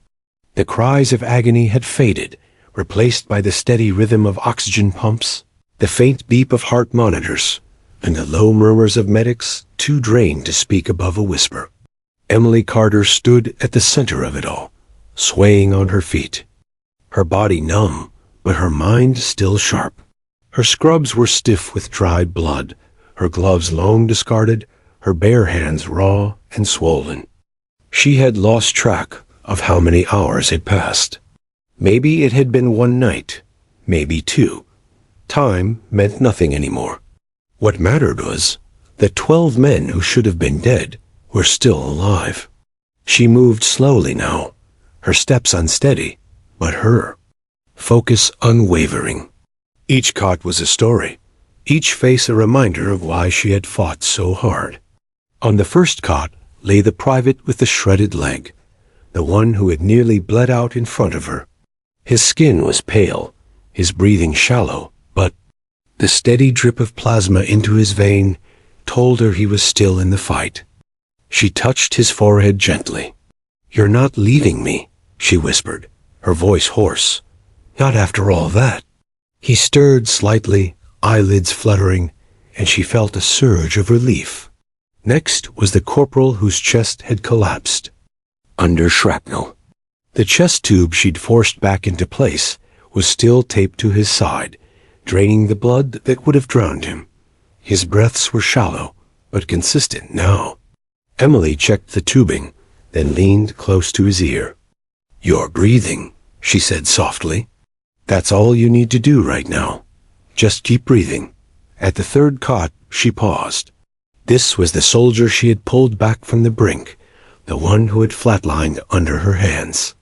The cries of agony had faded, replaced by the steady rhythm of oxygen pumps, the faint beep of heart monitors, and the low murmurs of medics too drained to speak above a whisper. Emily Carter stood at the center of it all, swaying on her feet. Her body numb, but her mind still sharp. Her scrubs were stiff with dried blood, her gloves long discarded, her bare hands raw and swollen. She had lost track of how many hours had passed. Maybe it had been one night, maybe two. Time meant nothing anymore. What mattered was that 12 men who should have been dead were still alive. She moved slowly now, her steps unsteady, but her focus unwavering. Each cot was a story, each face a reminder of why she had fought so hard. On the first cot lay the private with the shredded leg, the one who had nearly bled out in front of her. His skin was pale, his breathing shallow, but the steady drip of plasma into his vein told her he was still in the fight. She touched his forehead gently. "You're not leaving me," she whispered, her voice hoarse. "Not after all that." He stirred slightly, eyelids fluttering, and she felt a surge of relief. Next was the corporal whose chest had collapsed under shrapnel. The chest tube she'd forced back into place was still taped to his side, draining the blood that would have drowned him. His breaths were shallow, but consistent now. Emily checked the tubing, then leaned close to his ear. "You're breathing," she said softly. "That's all you need to do right now. Just keep breathing." At the third cot, she paused. This was the soldier she had pulled back from the brink, the one who had flatlined under her hands.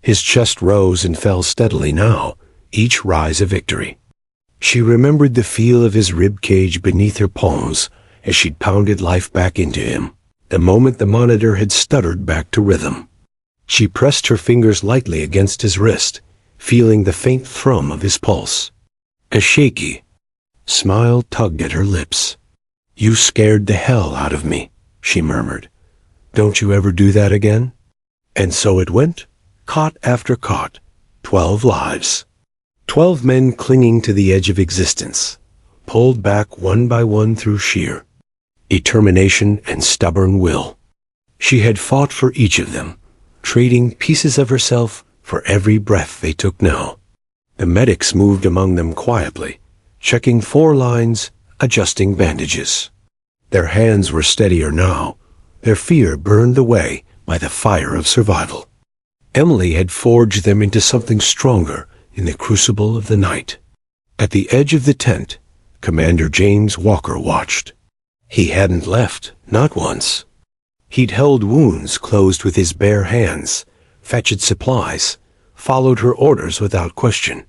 His chest rose and fell steadily now, each rise a victory. She remembered the feel of his rib cage beneath her palms as she'd pounded life back into him, the moment the monitor had stuttered back to rhythm. She pressed her fingers lightly against his wrist, feeling the faint thrum of his pulse. A shaky smile tugged at her lips. "You scared the hell out of me," she murmured. "Don't you ever do that again?" And so it went, cot after cot, 12 lives. 12 men clinging to the edge of existence, pulled back one by one through sheer determination and stubborn will. She had fought for each of them, trading pieces of herself for every breath they took now. The medics moved among them quietly, checking 4 lines, adjusting bandages. Their hands were steadier now, their fear burned away by the fire of survival. Emily had forged them into something stronger in the crucible of the night. At the edge of the tent, Commander James Walker watched. He hadn't left, not once. He'd held wounds closed with his bare hands, fetched supplies, followed her orders without question.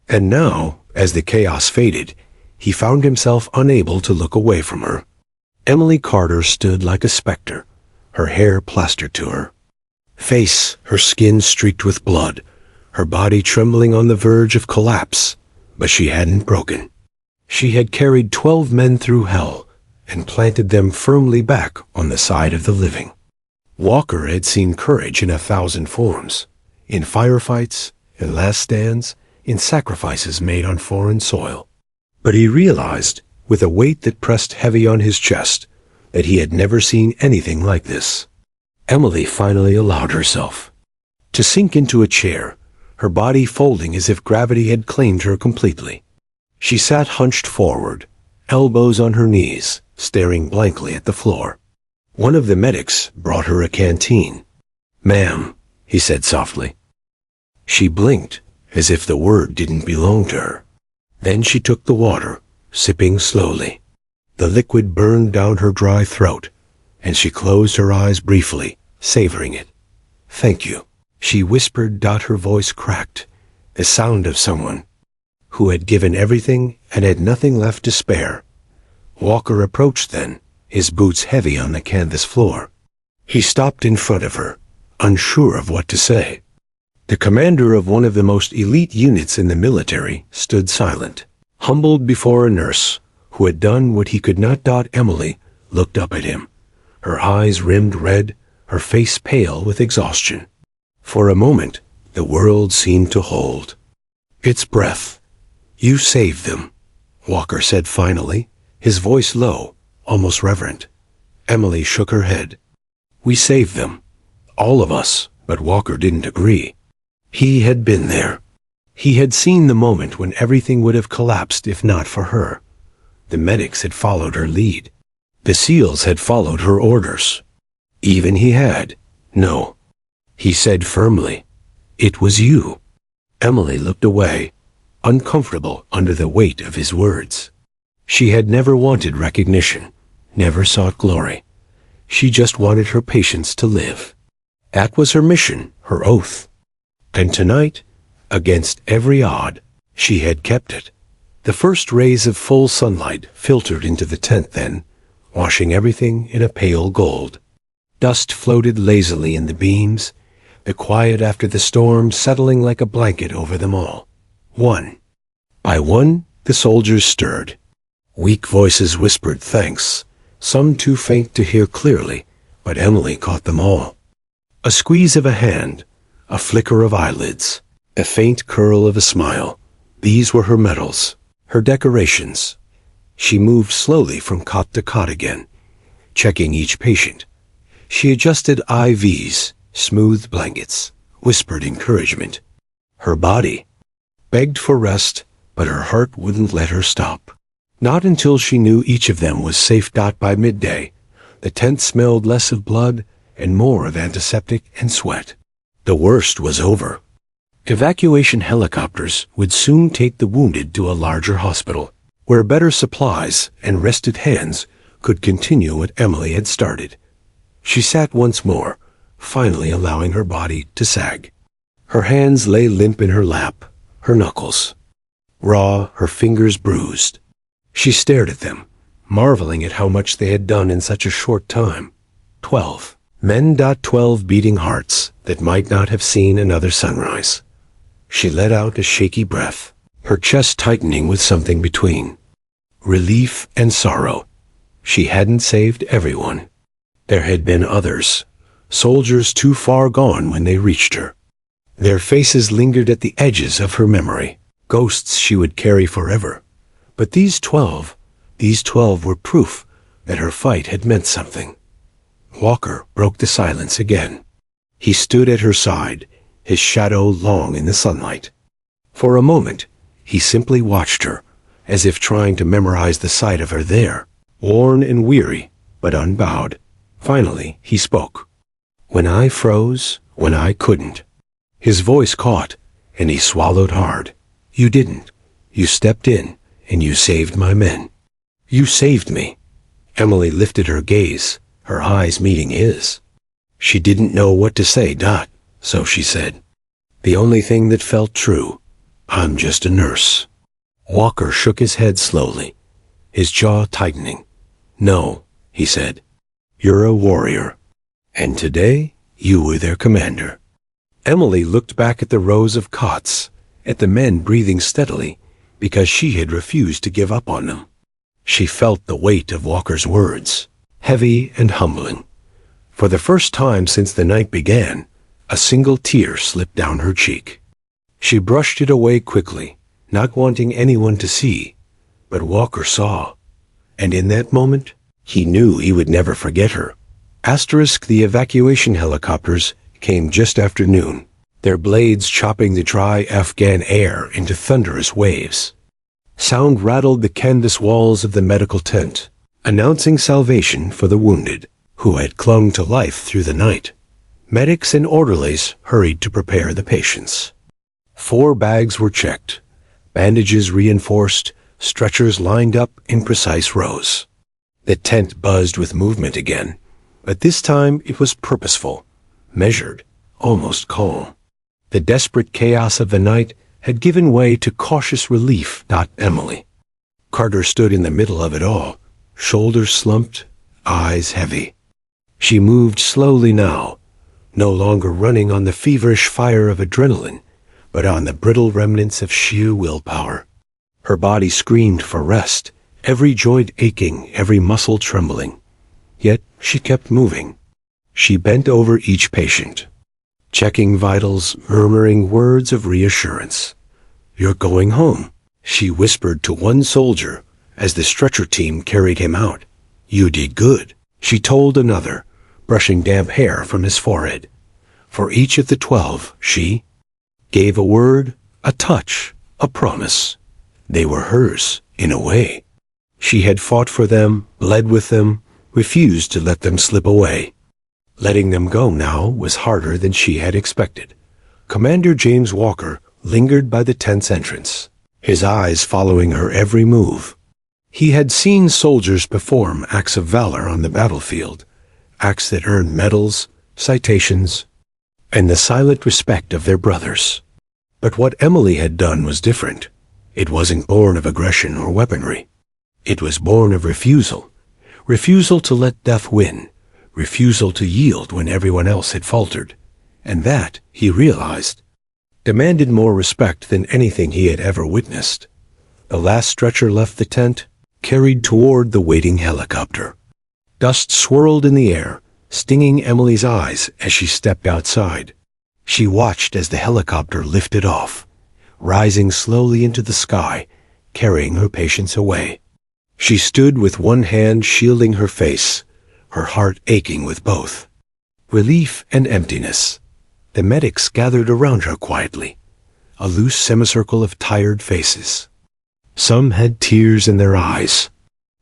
And now, as the chaos faded, he found himself unable to look away from her. Emily Carter stood like a specter, her hair plastered to her face, her skin streaked with blood, her body trembling on the verge of collapse, but she hadn't broken. She had carried 12 men through hell and planted them firmly back on the side of the living. Walker had seen courage in 1,000 forms, in firefights, in last stands, in sacrifices made on foreign soil. But he realized, with a weight that pressed heavy on his chest, that he had never seen anything like this. Emily finally allowed herself to sink into a chair, her body folding as if gravity had claimed her completely. She sat hunched forward, elbows on her knees, staring blankly at the floor. One of the medics brought her a canteen. "Ma'am," he said softly. She blinked, as if the word didn't belong to her. Then she took the water, sipping slowly. The liquid burned down her dry throat, and she closed her eyes briefly, savoring it. "Thank you," she whispered. Her voice cracked, the sound of someone who had given everything and had nothing left to spare. Walker approached then, his boots heavy on the canvas floor. He stopped in front of her, unsure of what to say. The commander of one of the most elite units in the military stood silent, humbled before a nurse who had done what he could not. Emily looked up at him, her eyes rimmed red, her face pale with exhaustion. For a moment, the world seemed to hold its breath. "You saved them," Walker said finally, his voice low, almost reverent. Emily shook her head. "We saved them. All of us," but Walker didn't agree. He had been there. He had seen the moment when everything would have collapsed if not for her. The medics had followed her lead. The SEALs had followed her orders. Even he had. No. He said firmly, "It was you." Emily looked away, uncomfortable under the weight of his words. She had never wanted recognition, never sought glory. She just wanted her patients to live. That was her mission, her oath. And tonight, against every odd, she had kept it. The first rays of full sunlight filtered into the tent then, washing everything in a pale gold. Dust floated lazily in the beams, the quiet after the storm settling like a blanket over them all. One by one, the soldiers stirred. Weak voices whispered thanks, some too faint to hear clearly, but Emily caught them all. A squeeze of a hand, a flicker of eyelids, a faint curl of a smile. These were her medals, her decorations. She moved slowly from cot to cot again, checking each patient. She adjusted IVs, smoothed blankets, whispered encouragement. Her body begged for rest, but her heart wouldn't let her stop. Not until she knew each of them was safe. By midday, the tent smelled less of blood and more of antiseptic and sweat. The worst was over. Evacuation helicopters would soon take the wounded to a larger hospital, where better supplies and rested hands could continue what Emily had started. She sat once more, finally allowing her body to sag. Her hands lay limp in her lap, her knuckles raw, her fingers bruised. She stared at them, marveling at how much they had done in such a short time. 12 men. 12 beating hearts that might not have seen another sunrise. She let out a shaky breath, her chest tightening with something between relief and sorrow. She hadn't saved everyone. There had been others, soldiers too far gone when they reached her. Their faces lingered at the edges of her memory, ghosts she would carry forever. But these 12 were proof that her fight had meant something. Walker broke the silence again. He stood at her side, his shadow long in the sunlight. For a moment, he simply watched her, as if trying to memorize the sight of her there, worn and weary, but unbowed. Finally, he spoke. "When I froze, when I couldn't." His voice caught, and he swallowed hard. "You didn't. You stepped in, and you saved my men. You saved me." Emily lifted her gaze, her eyes meeting his. She didn't know what to say, so she said, the only thing that felt true, "I'm just a nurse." Walker shook his head slowly, his jaw tightening. "No," he said. "You're a warrior. And today, you were their commander." Emily looked back at the rows of cots, at the men breathing steadily, because she had refused to give up on them. She felt the weight of Walker's words, heavy and humbling. For the first time since the night began, a single tear slipped down her cheek. She brushed it away quickly, not wanting anyone to see, but Walker saw. And in that moment, he knew he would never forget her. The evacuation helicopters came just after noon, their blades chopping the dry Afghan air into thunderous waves. Sound rattled the canvas walls of the medical tent, announcing salvation for the wounded, who had clung to life through the night. Medics and orderlies hurried to prepare the patients. 4 bags were checked, bandages reinforced, stretchers lined up in precise rows. The tent buzzed with movement again, but this time it was purposeful, measured, almost calm. The desperate chaos of the night had given way to cautious relief. Emily. Carter stood in the middle of it all, shoulders slumped, eyes heavy. She moved slowly now, no longer running on the feverish fire of adrenaline, but on the brittle remnants of sheer willpower. Her body screamed for rest, every joint aching, every muscle trembling. Yet she kept moving. She bent over each patient, checking vitals, murmuring words of reassurance. "You're going home," she whispered to one soldier as the stretcher team carried him out. "You did good," she told another, brushing damp hair from his forehead. For each of the 12, she gave a word, A touch, a promise. They were hers, in a way. She had fought for them, bled with them, refused to let them slip away. Letting them go now was harder than she had expected. Commander James Walker lingered by the tent's entrance, his eyes following her every move. He had seen soldiers perform acts of valor on the battlefield, acts that earned medals, citations, and the silent respect of their brothers. But what Emily had done was different. It wasn't born of aggression or weaponry. It was born of refusal. Refusal to let death win. Refusal to yield when everyone else had faltered. And that, he realized, demanded more respect than anything he had ever witnessed. The last stretcher left the tent, carried toward the waiting helicopter. Dust swirled in the air, stinging Emily's eyes as she stepped outside. She watched as the helicopter lifted off, rising slowly into the sky, carrying her patients away. She stood with one hand shielding her face, her heart aching with both. Relief and emptiness. The medics gathered around her quietly, a loose semicircle of tired faces. Some had tears in their eyes.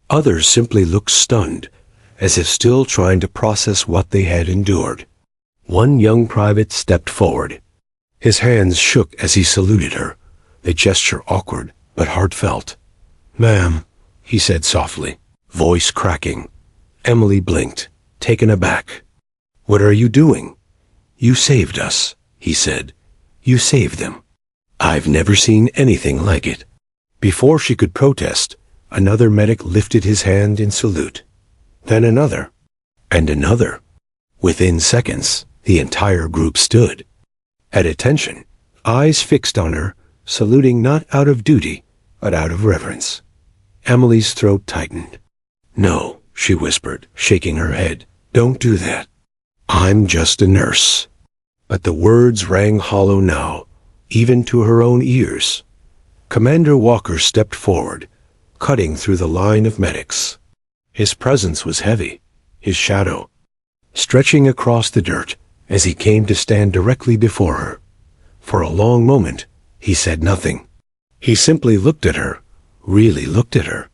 Others simply looked stunned, as if still trying to process what they had endured. One young private stepped forward. His hands shook as he saluted her, the gesture awkward but heartfelt. "Ma'am," he said softly, voice cracking. Emily blinked, taken aback. "What are you doing?" "You saved us," he said. "You saved them. I've never seen anything like it." Before she could protest, another medic lifted his hand in salute. Then another, and another. Within seconds, the entire group stood. At attention, eyes fixed on her, saluting not out of duty, but out of reverence. Emily's throat tightened. "No," she whispered, shaking her head. "Don't do that. I'm just a nurse." But the words rang hollow now, even to her own ears. Commander Walker stepped forward, cutting through the line of medics. His presence was heavy, his shadow stretching across the dirt as he came to stand directly before her. For a long moment, he said nothing. He simply looked at her, really looked at her.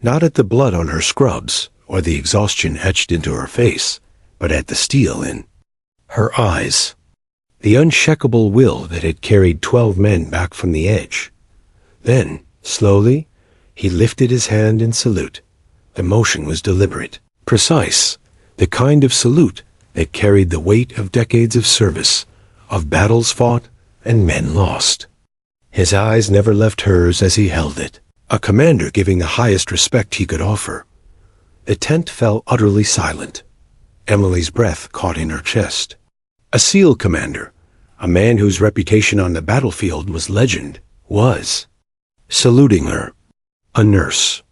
Not at the blood on her scrubs or the exhaustion etched into her face, but at the steel in her eyes. The unshakable will that had carried 12 men back from the edge. Then, slowly, he lifted his hand in salute. The motion was deliberate, precise, the kind of salute that carried the weight of decades of service, of battles fought and men lost. His eyes never left hers as he held it, a commander giving the highest respect he could offer. The tent fell utterly silent. Emily's breath caught in her chest. A SEAL commander, a man whose reputation on the battlefield was legend, was saluting her. A nurse.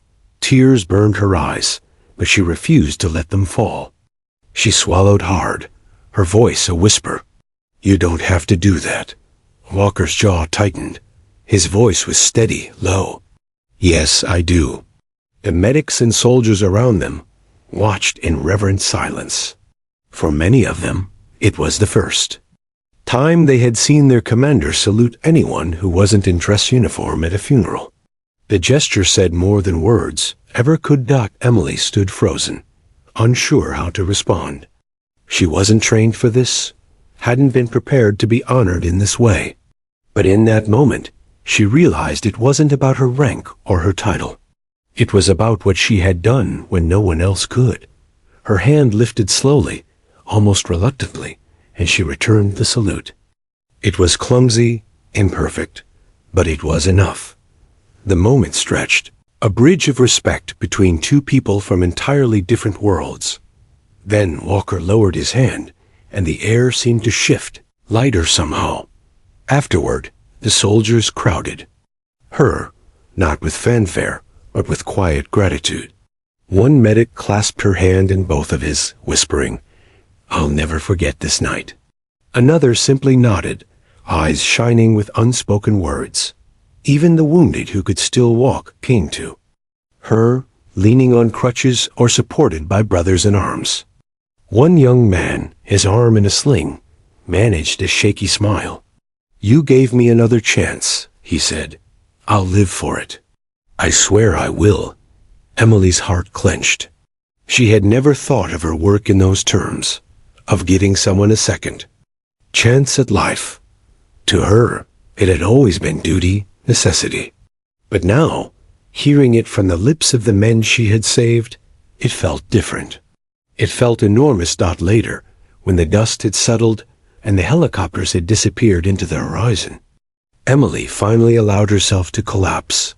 Tears burned her eyes, but she refused to let them fall. She swallowed hard, her voice a whisper. "You don't have to do that." Walker's jaw tightened. His voice was steady, low. "Yes, I do." The medics and soldiers around them watched in reverent silence. For many of them, it was the first time they had seen their commander salute anyone who wasn't in dress uniform at a funeral. The gesture said more than words ever could. Emily stood frozen, unsure how to respond. She wasn't trained for this, hadn't been prepared to be honored in this way. But in that moment, she realized it wasn't about her rank or her title. It was about what she had done when no one else could. Her hand lifted slowly, almost reluctantly, and she returned the salute. It was clumsy, imperfect, but it was enough. The moment stretched, a bridge of respect between two people from entirely different worlds. Then Walker lowered his hand, and the air seemed to shift, lighter somehow. Afterward, the soldiers crowded. Her, not with fanfare, but with quiet gratitude. One medic clasped her hand in both of his, whispering, "I'll never forget this night." Another simply nodded, eyes shining with unspoken words. Even the wounded who could still walk came to her, leaning on crutches or supported by brothers in arms. One young man, his arm in a sling, managed a shaky smile. You gave me another chance, he said. I'll live for it. I swear I will. Emily's heart clenched. She had never thought of her work in those terms, of giving someone a second chance at life. To her, it had always been duty, necessity. But now, hearing it from the lips of the men she had saved, it felt different. It felt enormous. Later, when the dust had settled and the helicopters had disappeared into the horizon, Emily finally allowed herself to collapse.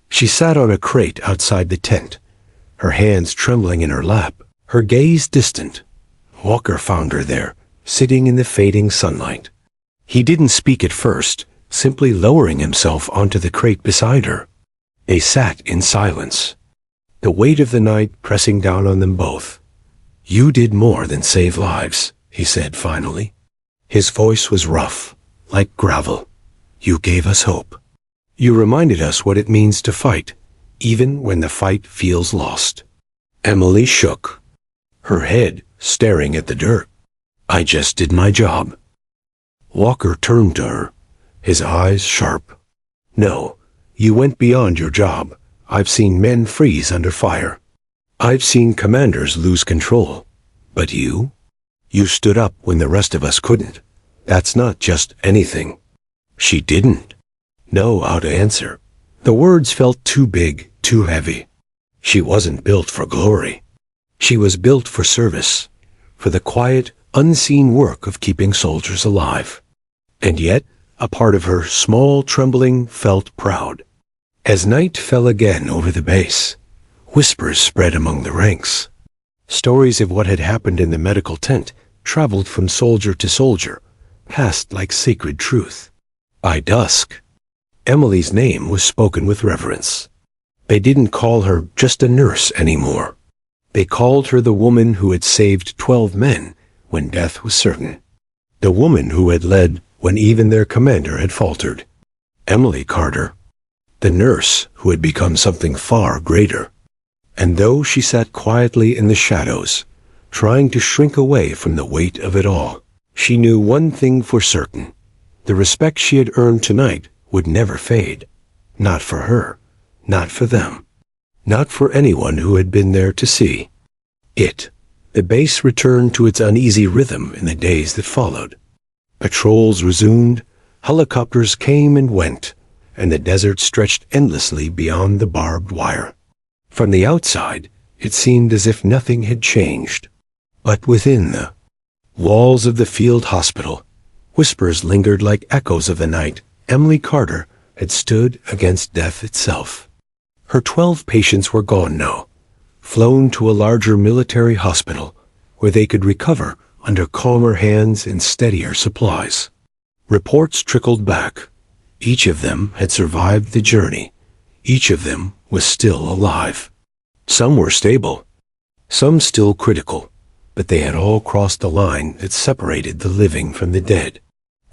She sat on a crate outside the tent, her hands trembling in her lap, her gaze distant. Walker found her there, sitting in the fading sunlight. He didn't speak at first, simply lowering himself onto the crate beside her. They sat in silence, the weight of the night pressing down on them both. You did more than save lives, he said finally. His voice was rough, like gravel. You gave us hope. You reminded us what it means to fight, even when the fight feels lost. Emily shook, her head staring at the dirt. I just did my job. Walker turned to her, his eyes sharp. No, you went beyond your job. I've seen men freeze under fire. I've seen commanders lose control. But you? You stood up when the rest of us couldn't. That's not just anything. She didn't know how to answer. The words felt too big, too heavy. She wasn't built for glory. She was built for service, for the quiet, unseen work of keeping soldiers alive. And yet, a part of her, small, trembling, felt proud. As night fell again over the base, whispers spread among the ranks. Stories of what had happened in the medical tent traveled from soldier to soldier, passed like sacred truth. By dusk, Emily's name was spoken with reverence. They didn't call her just a nurse anymore. They called her the woman who had saved 12 men when death was certain. The woman who had led when even their commander had faltered. Emily Carter, the nurse who had become something far greater. And though she sat quietly in the shadows, trying to shrink away from the weight of it all, she knew one thing for certain. The respect she had earned tonight would never fade. Not for her, not for them, not for anyone who had been there to see it. The base returned to its uneasy rhythm in the days that followed. Patrols resumed, helicopters came and went, and the desert stretched endlessly beyond the barbed wire. From the outside, it seemed as if nothing had changed. But within the walls of the field hospital, whispers lingered like echoes of the night Emily Carter had stood against death itself. Her 12 patients were gone now, flown to a larger military hospital where they could recover under calmer hands and steadier supplies. Reports trickled back. Each of them had survived the journey. Each of them was still alive. Some were stable, some still critical, but they had all crossed the line that separated the living from the dead.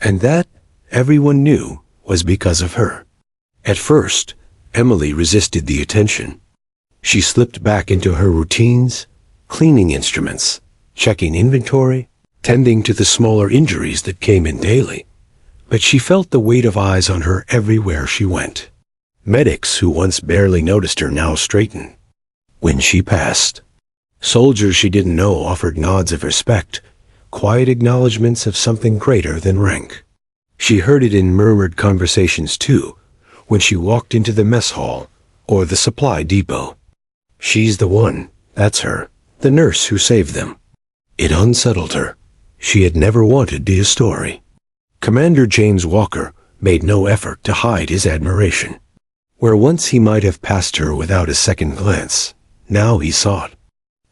And that, everyone knew, was because of her. At first, Emily resisted the attention. She slipped back into her routines, cleaning instruments, checking inventory, tending to the smaller injuries that came in daily. But she felt the weight of eyes on her everywhere she went. Medics who once barely noticed her now straightened when she passed. Soldiers she didn't know offered nods of respect, quiet acknowledgments of something greater than rank. She heard it in murmured conversations too, when she walked into the mess hall or the supply depot. She's the one, that's her, the nurse who saved them. It unsettled her. She had never wanted the story. Commander James Walker made no effort to hide his admiration. Where once he might have passed her without a second glance, now he sought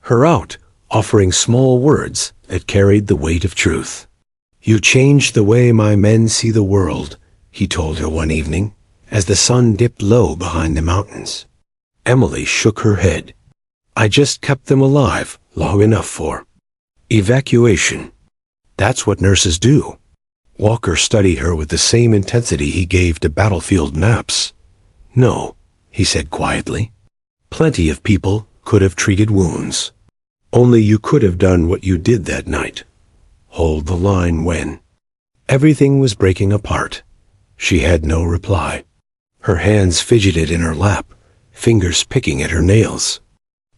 her out, offering small words that carried the weight of truth. You changed the way my men see the world, he told her one evening, as the sun dipped low behind the mountains. Emily shook her head. I just kept them alive long enough for evacuation. That's what nurses do. Walker studied her with the same intensity he gave to battlefield maps. No, he said quietly. Plenty of people could have treated wounds. Only you could have done what you did that night. Hold the line when Everything was breaking apart. She had no reply. Her hands fidgeted in her lap, fingers picking at her nails.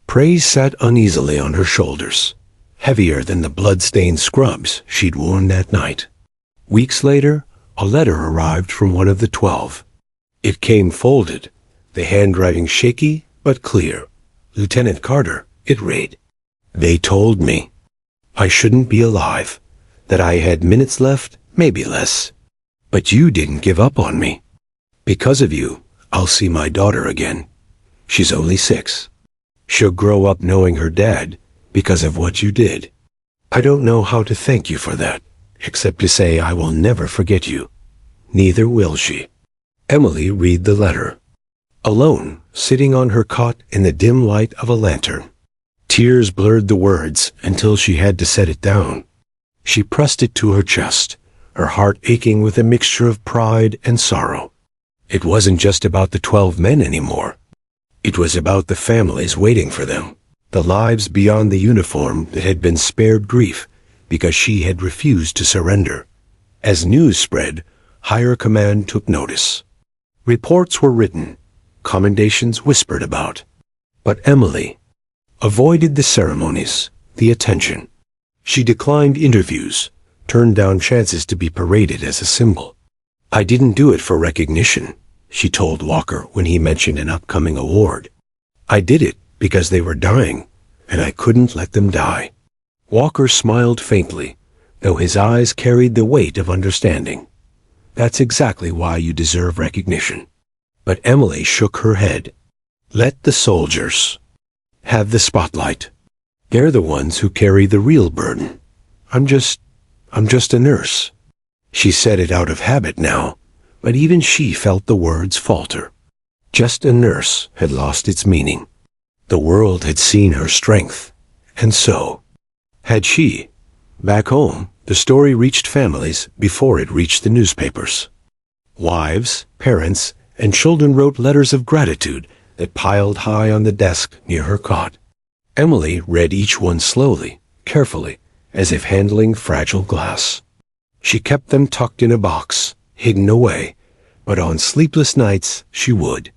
Praise sat uneasily on her shoulders, heavier than the blood-stained scrubs she'd worn that night. Weeks later, a letter arrived from one of the 12. It came folded, the handwriting shaky but clear. Lieutenant Carter, it read. They told me I shouldn't be alive, that I had minutes left, maybe less. But you didn't give up on me. Because of you, I'll see my daughter again. She's only 6. She'll grow up knowing her dad because of what you did. I don't know how to thank you for that, except to say I will never forget you. Neither will she. Emily read the letter. Alone, sitting on her cot in the dim light of a lantern. Tears blurred the words until she had to set it down. She pressed it to her chest, her heart aching with a mixture of pride and sorrow. It wasn't just about the 12 men anymore. It was about the families waiting for them, the lives beyond the uniform that had been spared grief because she had refused to surrender. As news spread, higher command took notice. Reports were written, commendations whispered about. But Emily avoided the ceremonies, the attention. She declined interviews, turned down chances to be paraded as a symbol. I didn't do it for recognition, she told Walker when he mentioned an upcoming award. I did it because they were dying, and I couldn't let them die. Walker smiled faintly, though his eyes carried the weight of understanding. That's exactly why you deserve recognition. But Emily shook her head. Let the soldiers have the spotlight. They're the ones who carry the real burden. I'm just a nurse. She said it out of habit now, but even she felt the words falter. Just a nurse had lost its meaning. The world had seen her strength, and so had she. Back home, the story reached families before it reached the newspapers. Wives, parents, and children wrote letters of gratitude that piled high on the desk near her cot. Emily read each one slowly, carefully, as if handling fragile glass. She kept them tucked in a box, hidden away, but on sleepless nights she would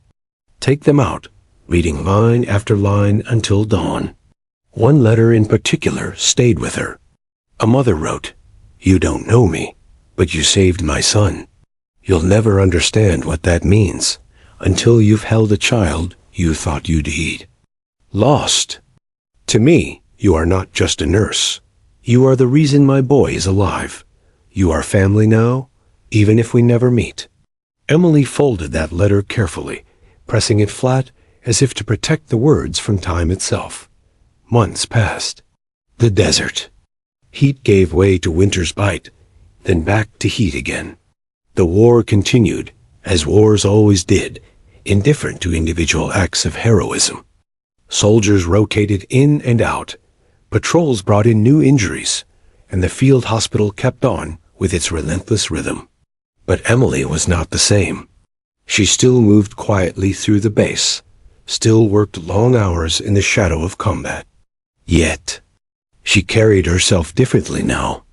take them out, reading line after line until dawn. One letter in particular stayed with her. A mother wrote, "You don't know me, but you saved my son. You'll never understand what that means until you've held a child you thought you'd eat. Lost. To me, you are not just a nurse. You are the reason my boy is alive. You are family now, even if we never meet." Emily folded that letter carefully, pressing it flat as if to protect the words from time itself. Months passed. The desert. Heat gave way to winter's bite, then back to heat again. The war continued, as wars always did, indifferent to individual acts of heroism. Soldiers rotated in and out. Patrols brought in new injuries, and the field hospital kept on with its relentless rhythm. But Emily was not the same. She still moved quietly through the base, still worked long hours in the shadow of combat. Yet, she carried herself differently now.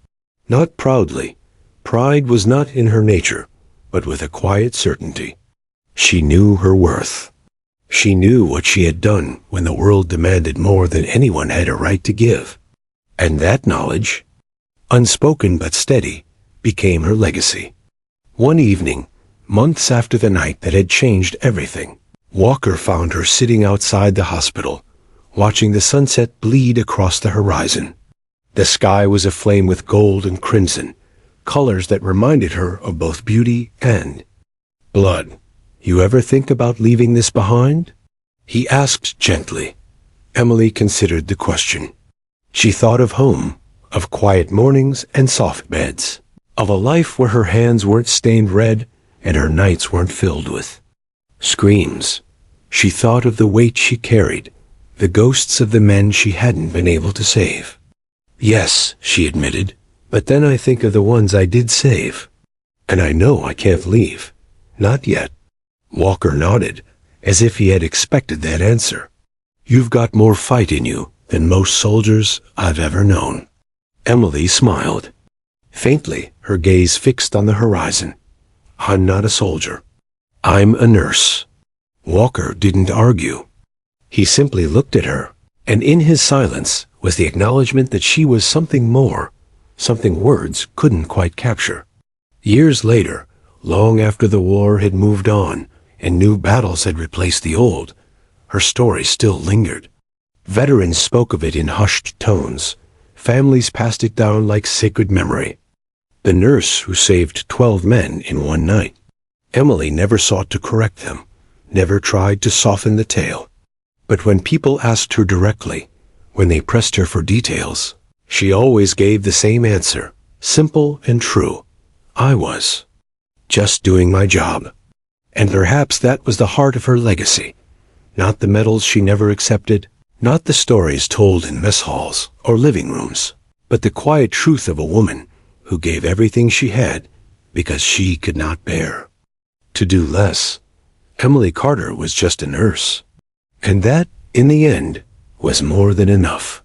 Not proudly. Pride was not in her nature, but with a quiet certainty. She knew her worth. She knew what she had done when the world demanded more than anyone had a right to give. And that knowledge, unspoken but steady, became her legacy. One evening, months after the night that had changed everything, Walker found her sitting outside the hospital, watching the sunset bleed across the horizon. The sky was aflame with gold and crimson, colors that reminded her of both beauty and blood. "You ever think about leaving this behind?" he asked gently. Emily considered the question. She thought of home, of quiet mornings and soft beds, of a life where her hands weren't stained red and her nights weren't filled with screams. She thought of the weight she carried, the ghosts of the men she hadn't been able to save. "Yes," she admitted, "but then I think of the ones I did save. And I know I can't leave. Not yet." Walker nodded, as if he had expected that answer. "You've got more fight in you than most soldiers I've ever known." Emily smiled. Faintly, her gaze fixed on the horizon. "I'm not a soldier. I'm a nurse." Walker didn't argue. He simply looked at her, and in his silence was the acknowledgement that she was something more, something words couldn't quite capture. Years later, long after the war had moved on and new battles had replaced the old, her story still lingered. Veterans spoke of it in hushed tones. Families passed it down like sacred memory. The nurse who saved 12 men in one night. Emily never sought to correct them, never tried to soften the tale. But when people asked her directly, when they pressed her for details, she always gave the same answer, simple and true. "I was just doing my job." And perhaps that was the heart of her legacy. Not the medals she never accepted, not the stories told in mess halls or living rooms, but the quiet truth of a woman who gave everything she had because she could not bear to do less. Emily Carter was just a nurse. And that, in the end, was more than enough.